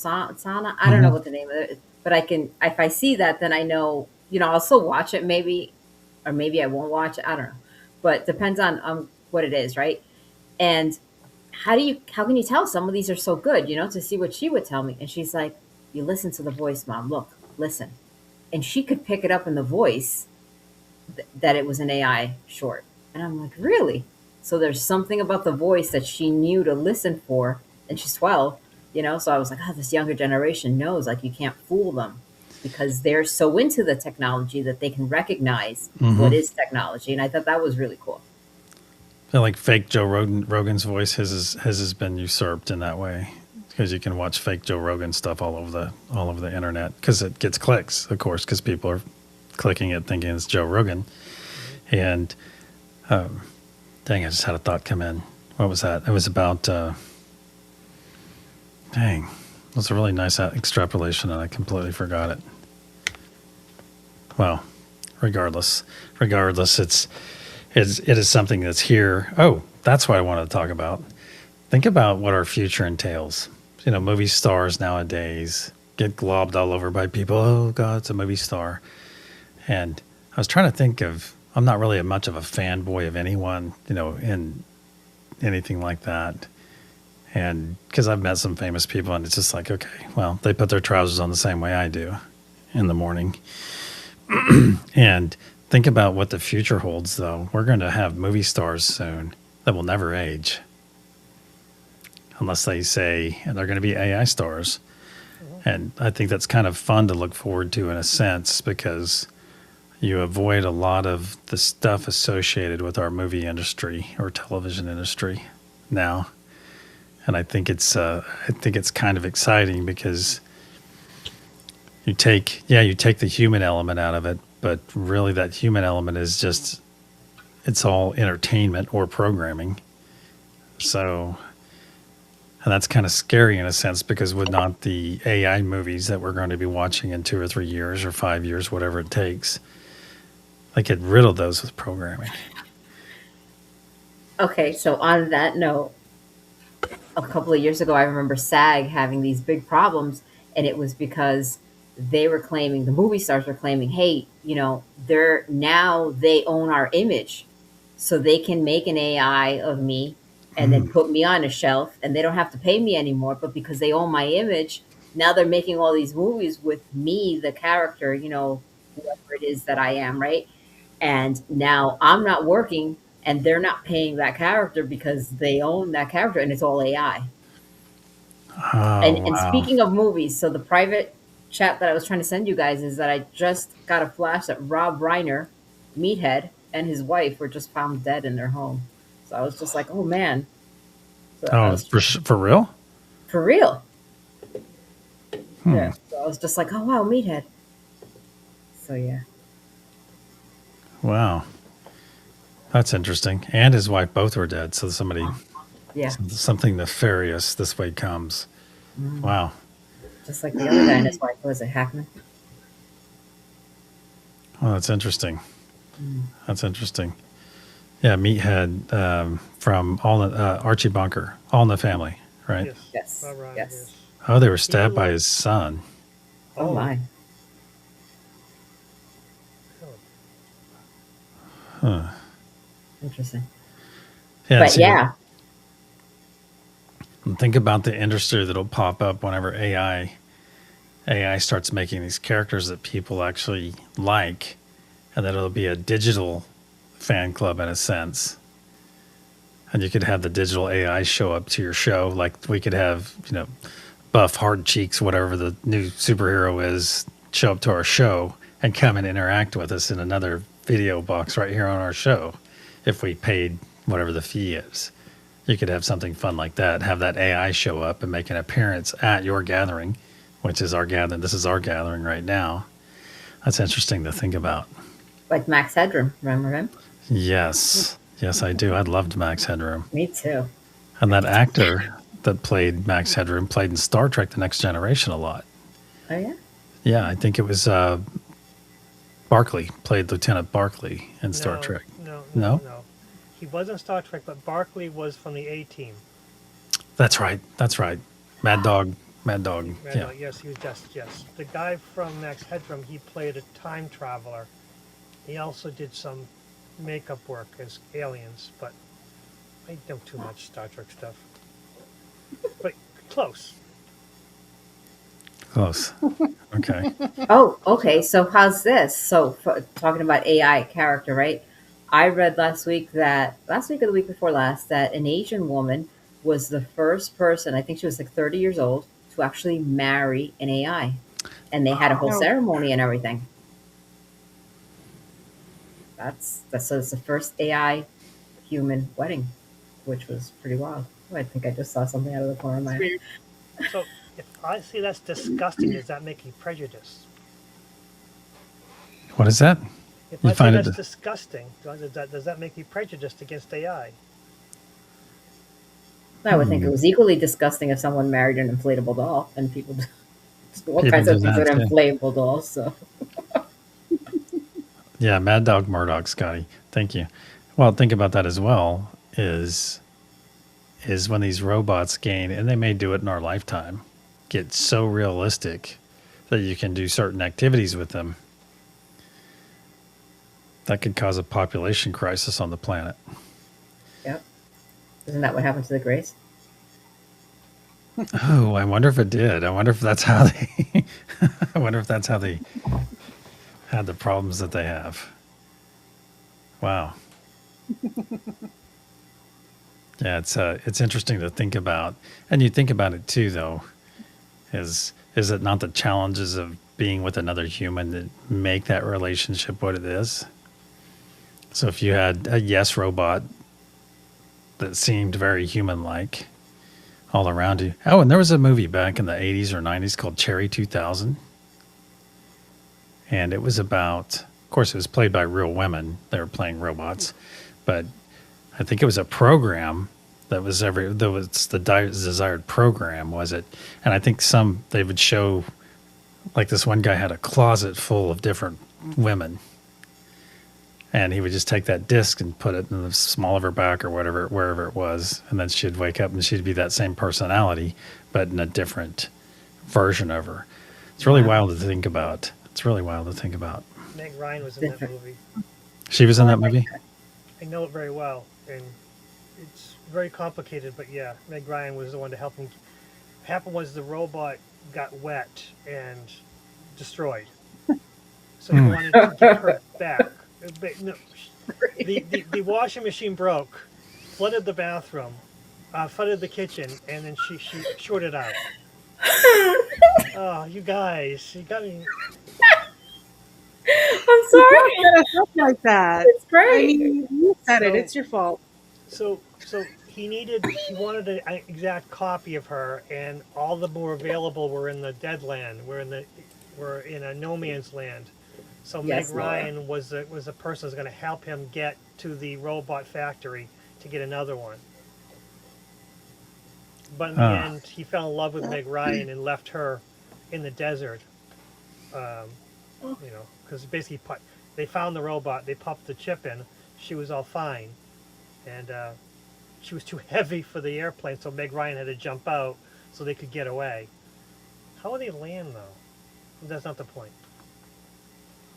I don't know what the name of it, but I can, if I see that, then I know, I'll still watch it maybe, or maybe I won't watch it. I don't know, but depends on what it is, right? And how can you tell some of these are so good, to see what she would tell me? And she's like, you listen to the voice, Mom. Look, listen. And she could pick it up in the voice that it was an AI short. And I'm like, really? So there's something about the voice that she knew to listen for. And she's 12, So I was like, this younger generation knows, like, you can't fool them because they're so into the technology that they can recognize what is technology. And I thought that was really cool. I feel like fake Joe Rogan's voice has been usurped in that way. Because you can watch fake Joe Rogan stuff all over the internet because it gets clicks, of course, because people are clicking it thinking it's Joe Rogan. And dang, I just had a thought come in. What was that? It was about dang, it was a really nice extrapolation, and I completely forgot it. Well, regardless, it is something that's here. Oh, that's what I wanted to talk about. Think about what our future entails. Movie stars nowadays get globbed all over by people. Oh, God, it's a movie star. And I was trying to think of, I'm not really much of a fanboy of anyone, in anything like that. And because I've met some famous people and it's just like, okay, well, they put their trousers on the same way I do in the morning. And think about what the future holds, though. We're going to have movie stars soon that will never age. Unless they say they're going to be AI stars. And I think that's kind of fun to look forward to in a sense because you avoid a lot of the stuff associated with our movie industry or television industry now. And I think it's kind of exciting because you take the human element out of it, but really that human element is just, it's all entertainment or programming. So, and that's kind of scary in a sense because would not the AI movies that we're going to be watching in 2 or 3 years or 5 years, whatever it takes, like get rid of those with programming. Okay, so on that note, a couple of years ago, I remember SAG having these big problems, and it was because they were claiming, the movie stars were claiming, hey, they own our image, so they can make an AI of me and then put me on a shelf, and they don't have to pay me anymore. But because they own my image, now they're making all these movies with me, the character, whoever it is that I am, right? And now I'm not working, and they're not paying that character because they own that character, and it's all AI. Oh, And wow. speaking of movies, so the private chat that I was trying to send you guys is that I just got a flash that Rob Reiner, Meathead, and his wife were just found dead in their home. So I was just like, oh man. So For real? For real. Yeah. So I was just like, oh wow, Meathead. So yeah. Wow. That's interesting. And his wife both were dead. So Yeah. something nefarious this way comes. Mm. Wow. Just like the other guy and his wife. Was it Hackman? Well, that's interesting. Mm. That's interesting. Yeah, Meathead from Archie Bunker, All in the Family, right? Yes. Yes. All right. Yes. Yes. Oh, they were He stabbed by was- his son. Oh, my. Huh. Interesting. Yeah, But see, yeah. think about the industry that'll pop up whenever AI starts making these characters that people actually like, and that it'll be a digital fan club in a sense. And you could have the digital AI show up to your show, like we could have, Buff Hard Cheeks, whatever the new superhero is, show up to our show and come and interact with us in another video box right here on our show if we paid whatever the fee is. You could have something fun like that, have that AI show up and make an appearance at your gathering, which is our gathering. This is our gathering right now. That's interesting to think about. Like Max Headroom. Remember him? Yes. Yes, I do. I loved Max Headroom. Me too. And that actor that played Max Headroom played in Star Trek The Next Generation a lot. Oh, yeah? Yeah, I think it was Barclay, played Lieutenant Barclay in Star Trek. No. He wasn't Star Trek, but Barkley was from the A Team. That's right. Mad Dog. Yeah. Yes, he was just yes. The guy from Max Headroom, he played a time traveler. He also did some makeup work as aliens, but I know too much Star Trek stuff. But close. Close. Okay. Oh, okay. So how's this? So talking about AI character, right? I read last week or the week before last, that an Asian woman was the first person, I think she was like 30 years old, to actually marry an AI. And they had a whole No. ceremony and everything. So it's the first AI human wedding, which was pretty wild. Oh, I think I just saw something out of the corner of my eye. So if I see that's disgusting, does that make me prejudiced? What is that? If You I say find it that's disgusting, does that make me prejudiced against AI? I would think it was equally disgusting if someone married an inflatable doll, and people do all People kinds of do things that, with too. inflatable dolls. So Yeah, Mad Dog Murdoch, Scotty. Thank you. Well, think about that as well, is when these robots gain, and they may do it in our lifetime, get so realistic that you can do certain activities with them. That could cause a population crisis on the planet. yep, isn't that what happened to the Grays? Oh, I wonder if it did. I wonder if that's how they had the problems that they have. Wow. Yeah, it's interesting to think about. And you think about it too, though, is it not the challenges of being with another human that make that relationship what it is? So if you had a yes robot that seemed very human-like all around you. Oh, and there was a movie back in the 80s or 90s called Cherry 2000. And it was about, of course, it was played by real women. They were playing robots. But I think it was a program that was the desired program, was it? And I think they would show, like this one guy had a closet full of different women. And he would just take that disc and put it in the small of her back or wherever it was. And then she'd wake up and she'd be that same personality, but in a different version of her. It's really wild to think about. Meg Ryan was in that movie. She was in that movie? I know it very well, and it's very complicated. But yeah, Meg Ryan was the one to help him. What happened was the robot got wet and destroyed, so he wanted to get her back. But no, the washing machine broke, flooded the bathroom, flooded the kitchen, and then she shorted out. Oh, you guys, you got me. I'm sorry. Stuff like that. It's I great. mean, you said it. So- It's your fault. So he wanted an exact copy of her, and all the more available were in the Deadland. We're in a no man's land. So Meg Yes, Laura. Ryan was the person who's going to help him get to the robot factory to get another one. But in the Ah, end, he fell in love with Meg Ryan and left her in the desert. Um, because basically they found the robot, they popped the chip in, she was all fine, and she was too heavy for the airplane, so Meg Ryan had to jump out so they could get away. How would they land though? That's not the point.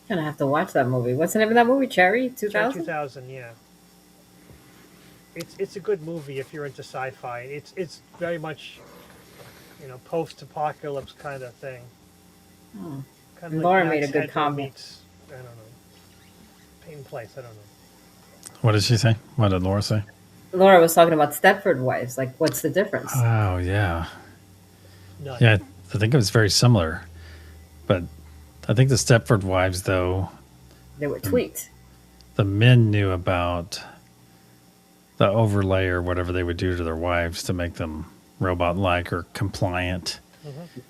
Gonna have to watch that movie. What's the name of that movie? Cherry Cherry 2000? 2000, yeah. It's a good movie if you're into sci-fi. It's very much post-apocalypse kind of thing. Oh. Kind of And like Laura made a Max good Headroom comment. meets I don't know Peyton Place. I don't know. what did she say? What did Laura say? Laura was talking about Stepford Wives. Like, what's the difference? Oh yeah, None. yeah. I think it was very similar, but I think the Stepford Wives, though, They were tweaked. the men knew about the overlay or whatever they would do to their wives to make them robot-like or compliant.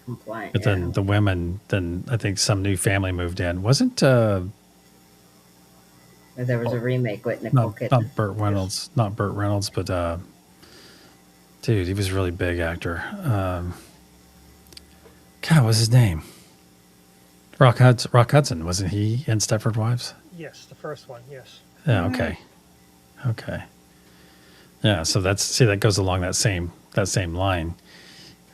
Compliant. But Yeah. then the women, then I think some new family moved in. Wasn't There was a remake with Nicole Kidman. not Burt Reynolds, not Burt Reynolds, but dude, he was a really big actor. God, what was his name? Rock Hudson, wasn't he in Stepford Wives? Yes, the first one. Yes. Yeah. Okay. Yeah. So that goes along that same line.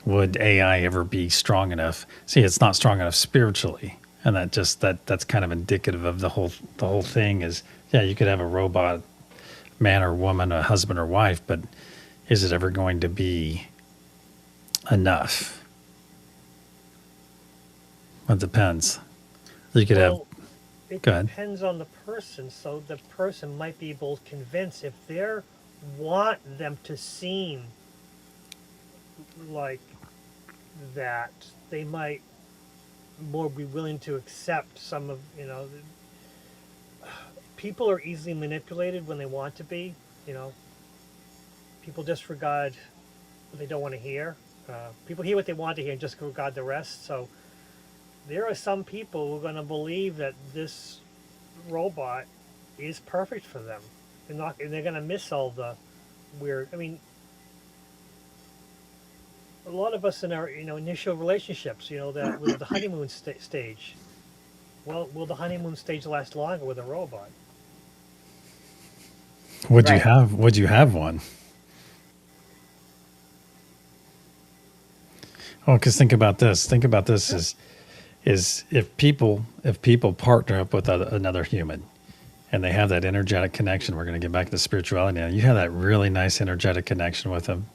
Would AI ever be strong enough? See, it's not strong enough spiritually, and that's kind of indicative of the whole thing. Is yeah, you could have a robot, man or woman, a husband or wife, but is it ever going to be enough? It depends. You could have. Well, it Go ahead. depends on the person. So the person might be able to convince if they want them to seem like that, they might more be willing to accept some of people are easily manipulated when they want to be. People disregard what they don't want to hear. People hear what they want to hear and just disregard the rest. So there are some people who are going to believe that this robot is perfect for them. They're going to miss all the weird. I mean, a lot of us in our initial relationships, that with the honeymoon stage. Well, will the honeymoon stage last longer with a robot? Would you Right. have one? Oh, because think about this. Think about this is if people partner up with another human, and they have that energetic connection. We're going to get back to spirituality now. You have that really nice energetic connection with them,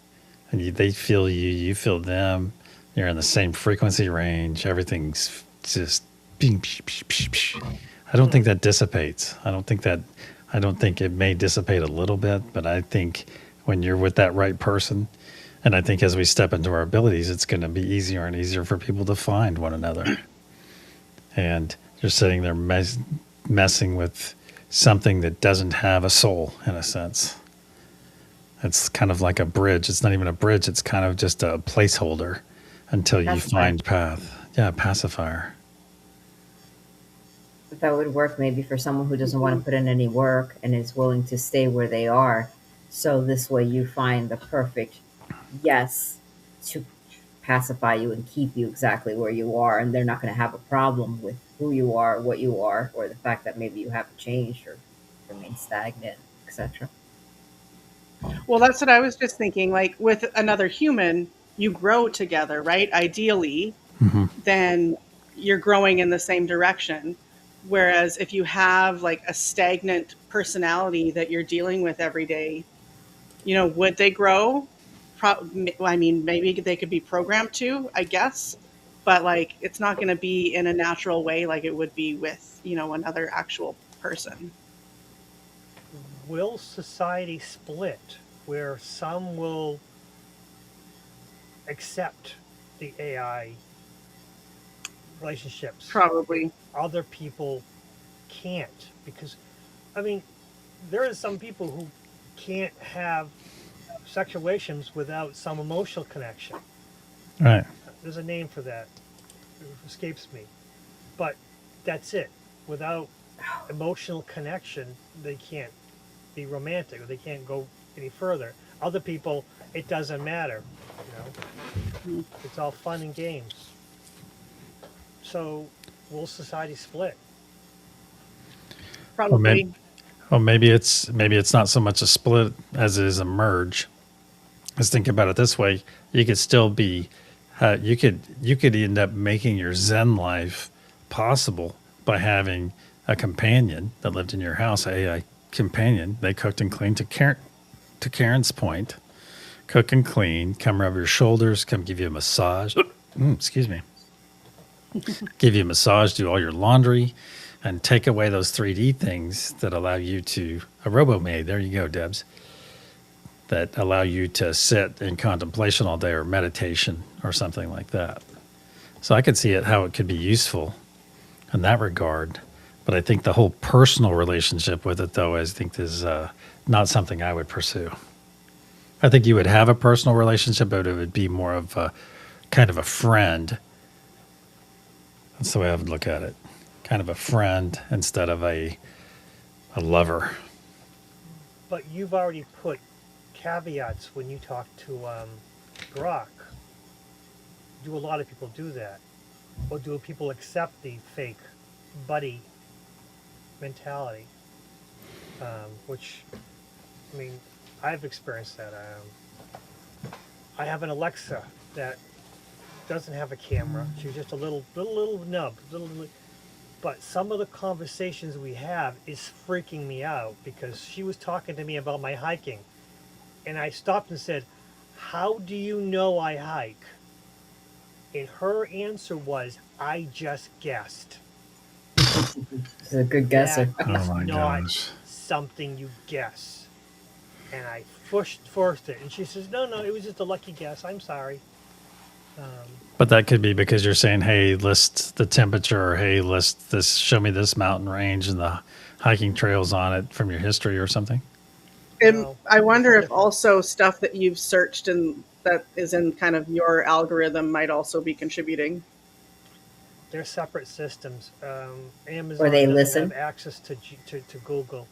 and they feel you, you feel them. You're in the same frequency range. Everything's just. I don't think that dissipates. I don't think it may dissipate a little bit, but I think when you're with that right person, and I think as we step into our abilities, it's going to be easier and easier for people to find one another. And you're sitting there messing with something that doesn't have a soul, in a sense. It's kind of like a bridge. It's not even a bridge. It's kind of just a placeholder until you Pacifier. find path. Yeah, pacifier. But that would work maybe for someone who doesn't want to put in any work and is willing to stay where they are. So this way you find the perfect yes to pacify you and keep you exactly where you are. And they're not going to have a problem with who you are, what you are, or the fact that maybe you haven't changed or remain stagnant, etc. Well, that's what I was just thinking. Like with another human, you grow together, right? Ideally, Hmm. then you're growing in the same direction. Whereas if you have like a stagnant personality that you're dealing with every day, would they grow? I mean, maybe they could be programmed to, I guess, but like it's not going to be in a natural way like it would be with, another actual person. Will society split where some will accept the AI relationships? Probably. Other people can't because, I mean, there are some people who can't have sexual relations without some emotional connection. Right. There's a name for that. It escapes me. But that's it. without emotional connection, they can't be romantic or they can't go any further. Other people, it doesn't matter. It's all fun and games. So will society split? Or maybe, Probably. or maybe it's not so much a split as it is a merge. Let's think about it this way: you could still be, you could end up making your Zen life possible by having a companion that lived in your house, a AI companion. They cooked and cleaned to Karen's point. Cook and clean, come rub your shoulders, come give you a massage. Excuse me. Give you a massage, do all your laundry, and take away those 3D things that allow you to, a robo-maid, there you go, Debs, that allow you to sit in contemplation all day or meditation or something like that. So I could see it how it could be useful in that regard. But I think the whole personal relationship with it, though, I think is not something I would pursue. I think you would have a personal relationship, but it would be more of a kind of a friend. That's the way I would look at it. Kind of a friend instead of a lover. But you've already put caveats when you talk to Grok. Do a lot of people do that? Or do people accept the fake buddy mentality? Which, I mean, I've experienced that. I have an Alexa that doesn't have a camera. She's just a little nub. But some of the conversations we have is freaking me out because she was talking to me about my hiking. And I stopped and said, "How do you know I hike?" And her answer was, "I just guessed." She's a good guesser. That Oh is my not gosh. something you guess. And I forced it. And she says, no, it was just a lucky guess. I'm sorry. Um, But that could be because you're saying, hey, list the temperature, or hey, list this, show me this mountain range and the hiking trails on it from your history or something. And no, I wonder if different. also stuff that you've searched and that is in kind of your algorithm might also be contributing. They're separate systems. Or Amazon they doesn't have listen. access to Google.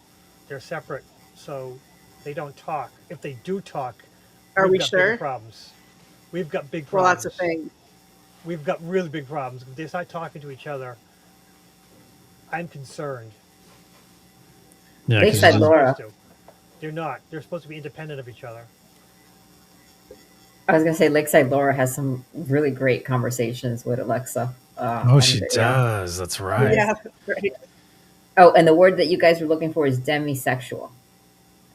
They're separate. So they don't talk. If they do talk, Are we've we got bigger sure? problems. We've got big Well, that's the problems. thing. We've got really big problems. If they start talking to each other, I'm concerned. Yeah, They because said Not Laura. supposed to. They're not. They're supposed to be independent of each other. I was gonna say Lakeside Laura has some really great conversations with Alexa oh, on she video. does. That's Oh, right. yeah, that's right. Oh, and the word that you guys were looking for is demisexual,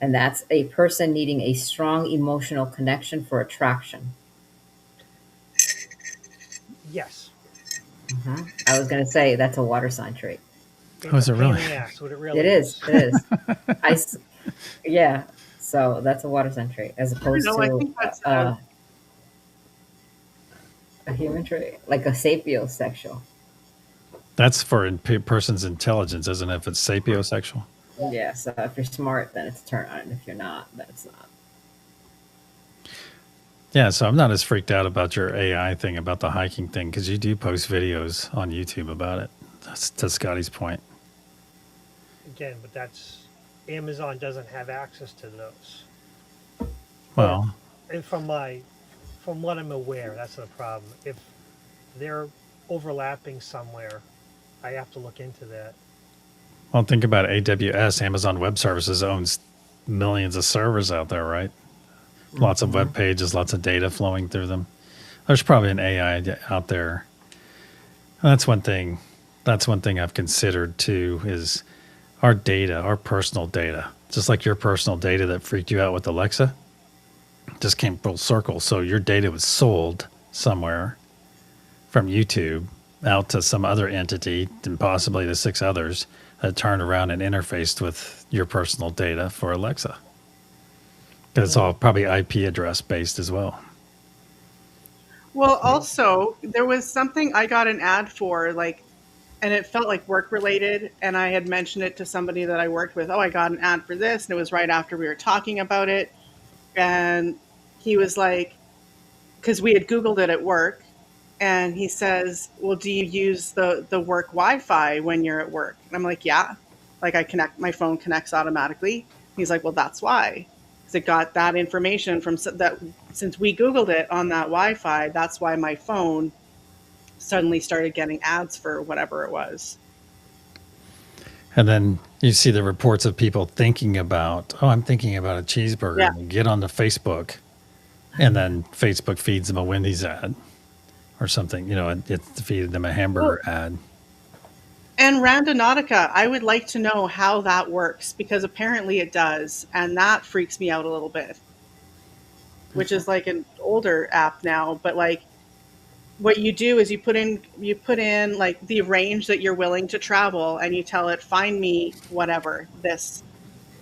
and that's a person needing a strong emotional connection for attraction. Yes. I was gonna say that's a water sign trait. Oh, It's is a it pain really? in the ass, what it really It is. is. It is. I yeah. So that's a water sign trait as I don't opposed know. I to think that's a human trait, like a sapiosexual. That's for person's intelligence, isn't it? If it's sapiosexual. Yeah. So if you're smart, then it's a turn on, and if you're not, then it's not. Yeah, so I'm not as freaked out about your AI thing, about the hiking thing, because you do post videos on YouTube about it. That's to Scotty's point. Again, but that's Amazon doesn't have access to those. Well, And from what I'm aware, that's the problem. If they're overlapping somewhere, I have to look into that. well, think about AWS. Amazon Web Services owns millions of servers out there, right? Lots of web pages, lots of data flowing through them. There's probably an AI out there. And that's one thing. That's one thing I've considered too is our data, our personal data, just like your personal data that freaked you out with Alexa, just came full circle. So your data was sold somewhere from YouTube out to some other entity and possibly to 6 others that turned around and interfaced with your personal data for Alexa. Because it's all probably IP address based as well. Well, also, there was something I got an ad for, like, and it felt like work related. And I had mentioned it to somebody that I worked with. Oh, I got an ad for this. And it was right after we were talking about it. And he was like, because we had Googled it at work. And he says, "Well, do you use the work Wi-Fi when you're at work?" And I'm like, "Yeah." Like my phone connects automatically. He's like, "Well, that's why." Because it got that information from that since we Googled it on that Wi-Fi, that's why my phone suddenly started getting ads for whatever it was. And then you see the reports of people thinking about, oh, I'm thinking about a cheeseburger, Yeah. and they get onto Facebook, and then Facebook feeds them a Wendy's ad or something. You know, it feeds them a hamburger ad. And Randonautica, I would like to know how that works because apparently it does, and that freaks me out a little bit. Which is like an older app now, but like what you do is you put in like the range that you're willing to travel and you tell it find me whatever this.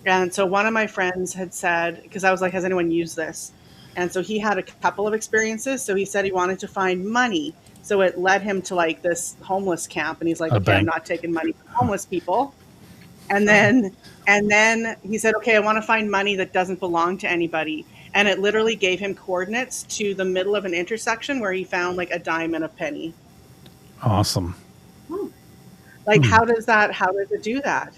And so one of my friends had said, because I was like, has anyone used this? And so he had a couple of experiences. So he said he wanted to find money. So it led him to like this homeless camp. And he's like, A okay, I'm bank. not taking money from homeless people. And then he said, okay, I want to find money that doesn't belong to anybody. And it literally gave him coordinates to the middle of an intersection where he found like a dime and a penny. Awesome. Like, how does it do that?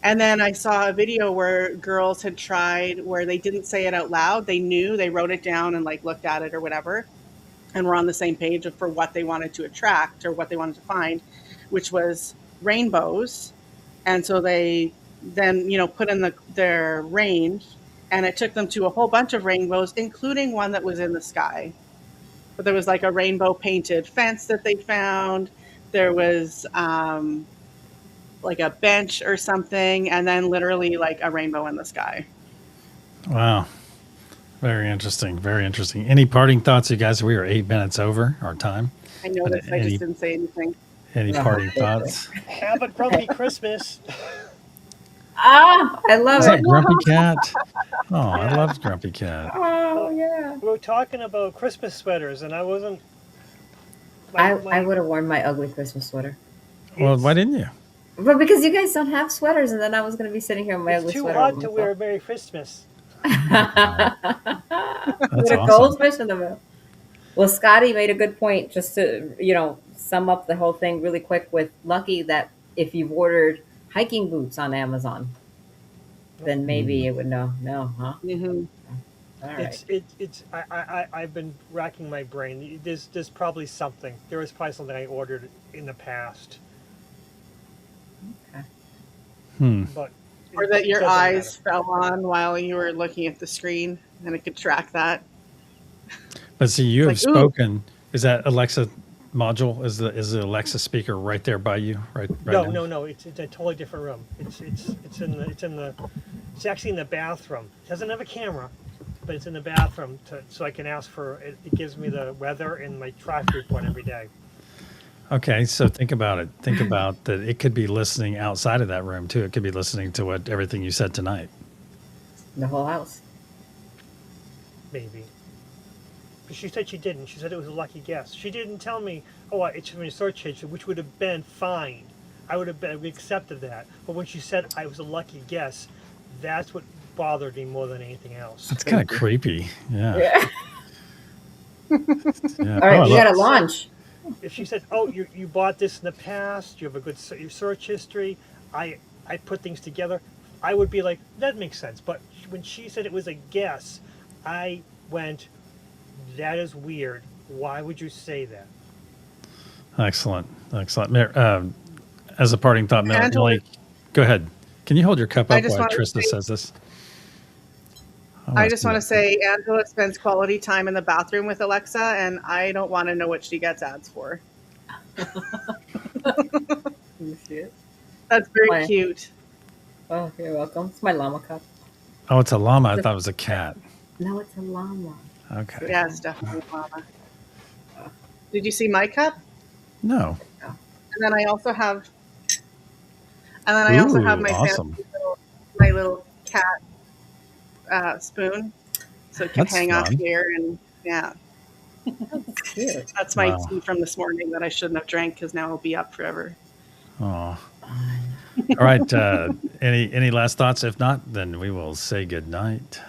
And then I saw a video where girls had tried where they didn't say it out loud. They knew, they wrote it down and like looked at it or whatever, and were on the same page for what they wanted to attract or what they wanted to find, which was rainbows. And so they then, put in their range, and it took them to a whole bunch of rainbows, including one that was in the sky. But there was like a rainbow painted fence that they found. There was like a bench or something, and then literally like a rainbow in the sky. Wow. Very interesting. Very interesting. Any parting thoughts, you guys? We are 8 minutes over our time. I noticed. I just didn't say anything. Any parting thoughts? Have a grumpy Christmas. Ah, I love Is it. that Grumpy Cat? Oh, I love Grumpy Cat. Oh, yeah. We were talking about Christmas sweaters, and I wasn't. I would have worn my ugly Christmas sweater. Well, why didn't you? But because you guys don't have sweaters, and then I was going to be sitting here in my It's ugly too sweater. hot to wear Merry Christmas. With a awesome. goldfish in the middle. Well, Scotty made a good point just to, sum up the whole thing really quick with Lucky that if you've ordered hiking boots on Amazon, then maybe it would know. No, huh? Mm-hmm. All right. I've been racking my brain. There's probably something. There was probably something I ordered in the past, Okay. but Or that it your doesn't eyes matter. fell on while you were looking at the screen, and it could track that. But see, you have Like, ooh. spoken. Is that Alexa module? Is the Alexa speaker right there by you? Right now? No. It's a totally different room. It's actually in the bathroom. It doesn't have a camera, but it's in the bathroom so I can ask for it. It gives me the weather and my traffic report every day. Okay, so think about it. Think about that. It could be listening outside of that room too. It could be listening to everything you said tonight. The whole house. Maybe. But she said she didn't. She said it was a lucky guess. She didn't tell me, oh, it's from your search engine, which would have been fine. I would have accepted that. But when she said I was a lucky guess, that's what bothered me more than anything else. That's kind of creepy. Yeah. Yeah. Yeah. All right, Oh, you got to look. launch. If she said, oh, you bought this in the past, you have a good your search history, I put things together, I would be like, that makes sense. But when she said it was a guess, I went, that is weird. Why would you say that? Excellent. As a parting thought, Angela- Millie, go ahead. Can you hold your cup I up just while wanted to Trista say- says this? I just want to say Angela spends quality time in the bathroom with Alexa, and I don't want to know what she gets ads for. You see it? That's very Why? cute. Oh, you're welcome. It's my llama cup. Oh, it's a llama. I thought it was a cat. No, it's a llama. Okay. Yeah, it's definitely mama. Did you see my cup? No. And then I also have my awesome. fancy my little cat spoon, so it can That's hang off fun. here. And yeah, That's cute. that's my Wow. tea from this morning that I shouldn't have drank because now it'll be up forever. Oh. All right. Any last thoughts? If not, then we will say good night.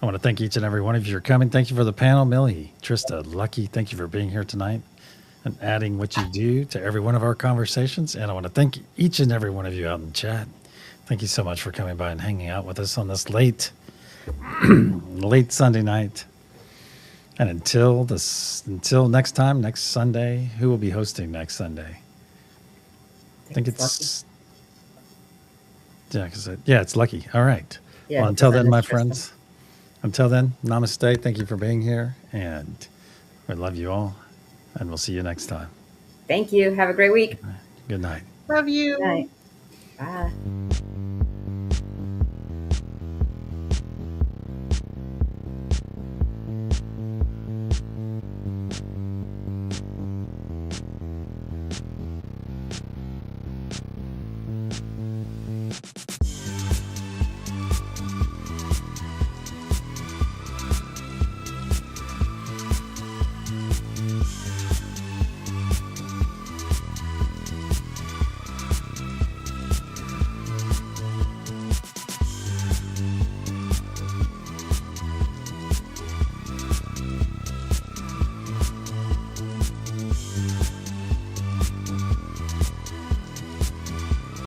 I want to thank each and every one of you for coming. Thank you for the panel, Millie, Trista, Lucky. Thank you for being here tonight and adding what you do to every one of our conversations. And I want to thank each and every one of you out in the chat. Thank you so much for coming by and hanging out with us on this late Sunday night. And until next time, next Sunday, who will be hosting next Sunday? I think it's it's Lucky. All right. Yeah, Well, until because I then, my miss Tristan. friends. Until then, namaste. Thank you for being here, and we love you all, and we'll see you next time. Thank you. Have a great week. Good night. Love you. Good night. Bye.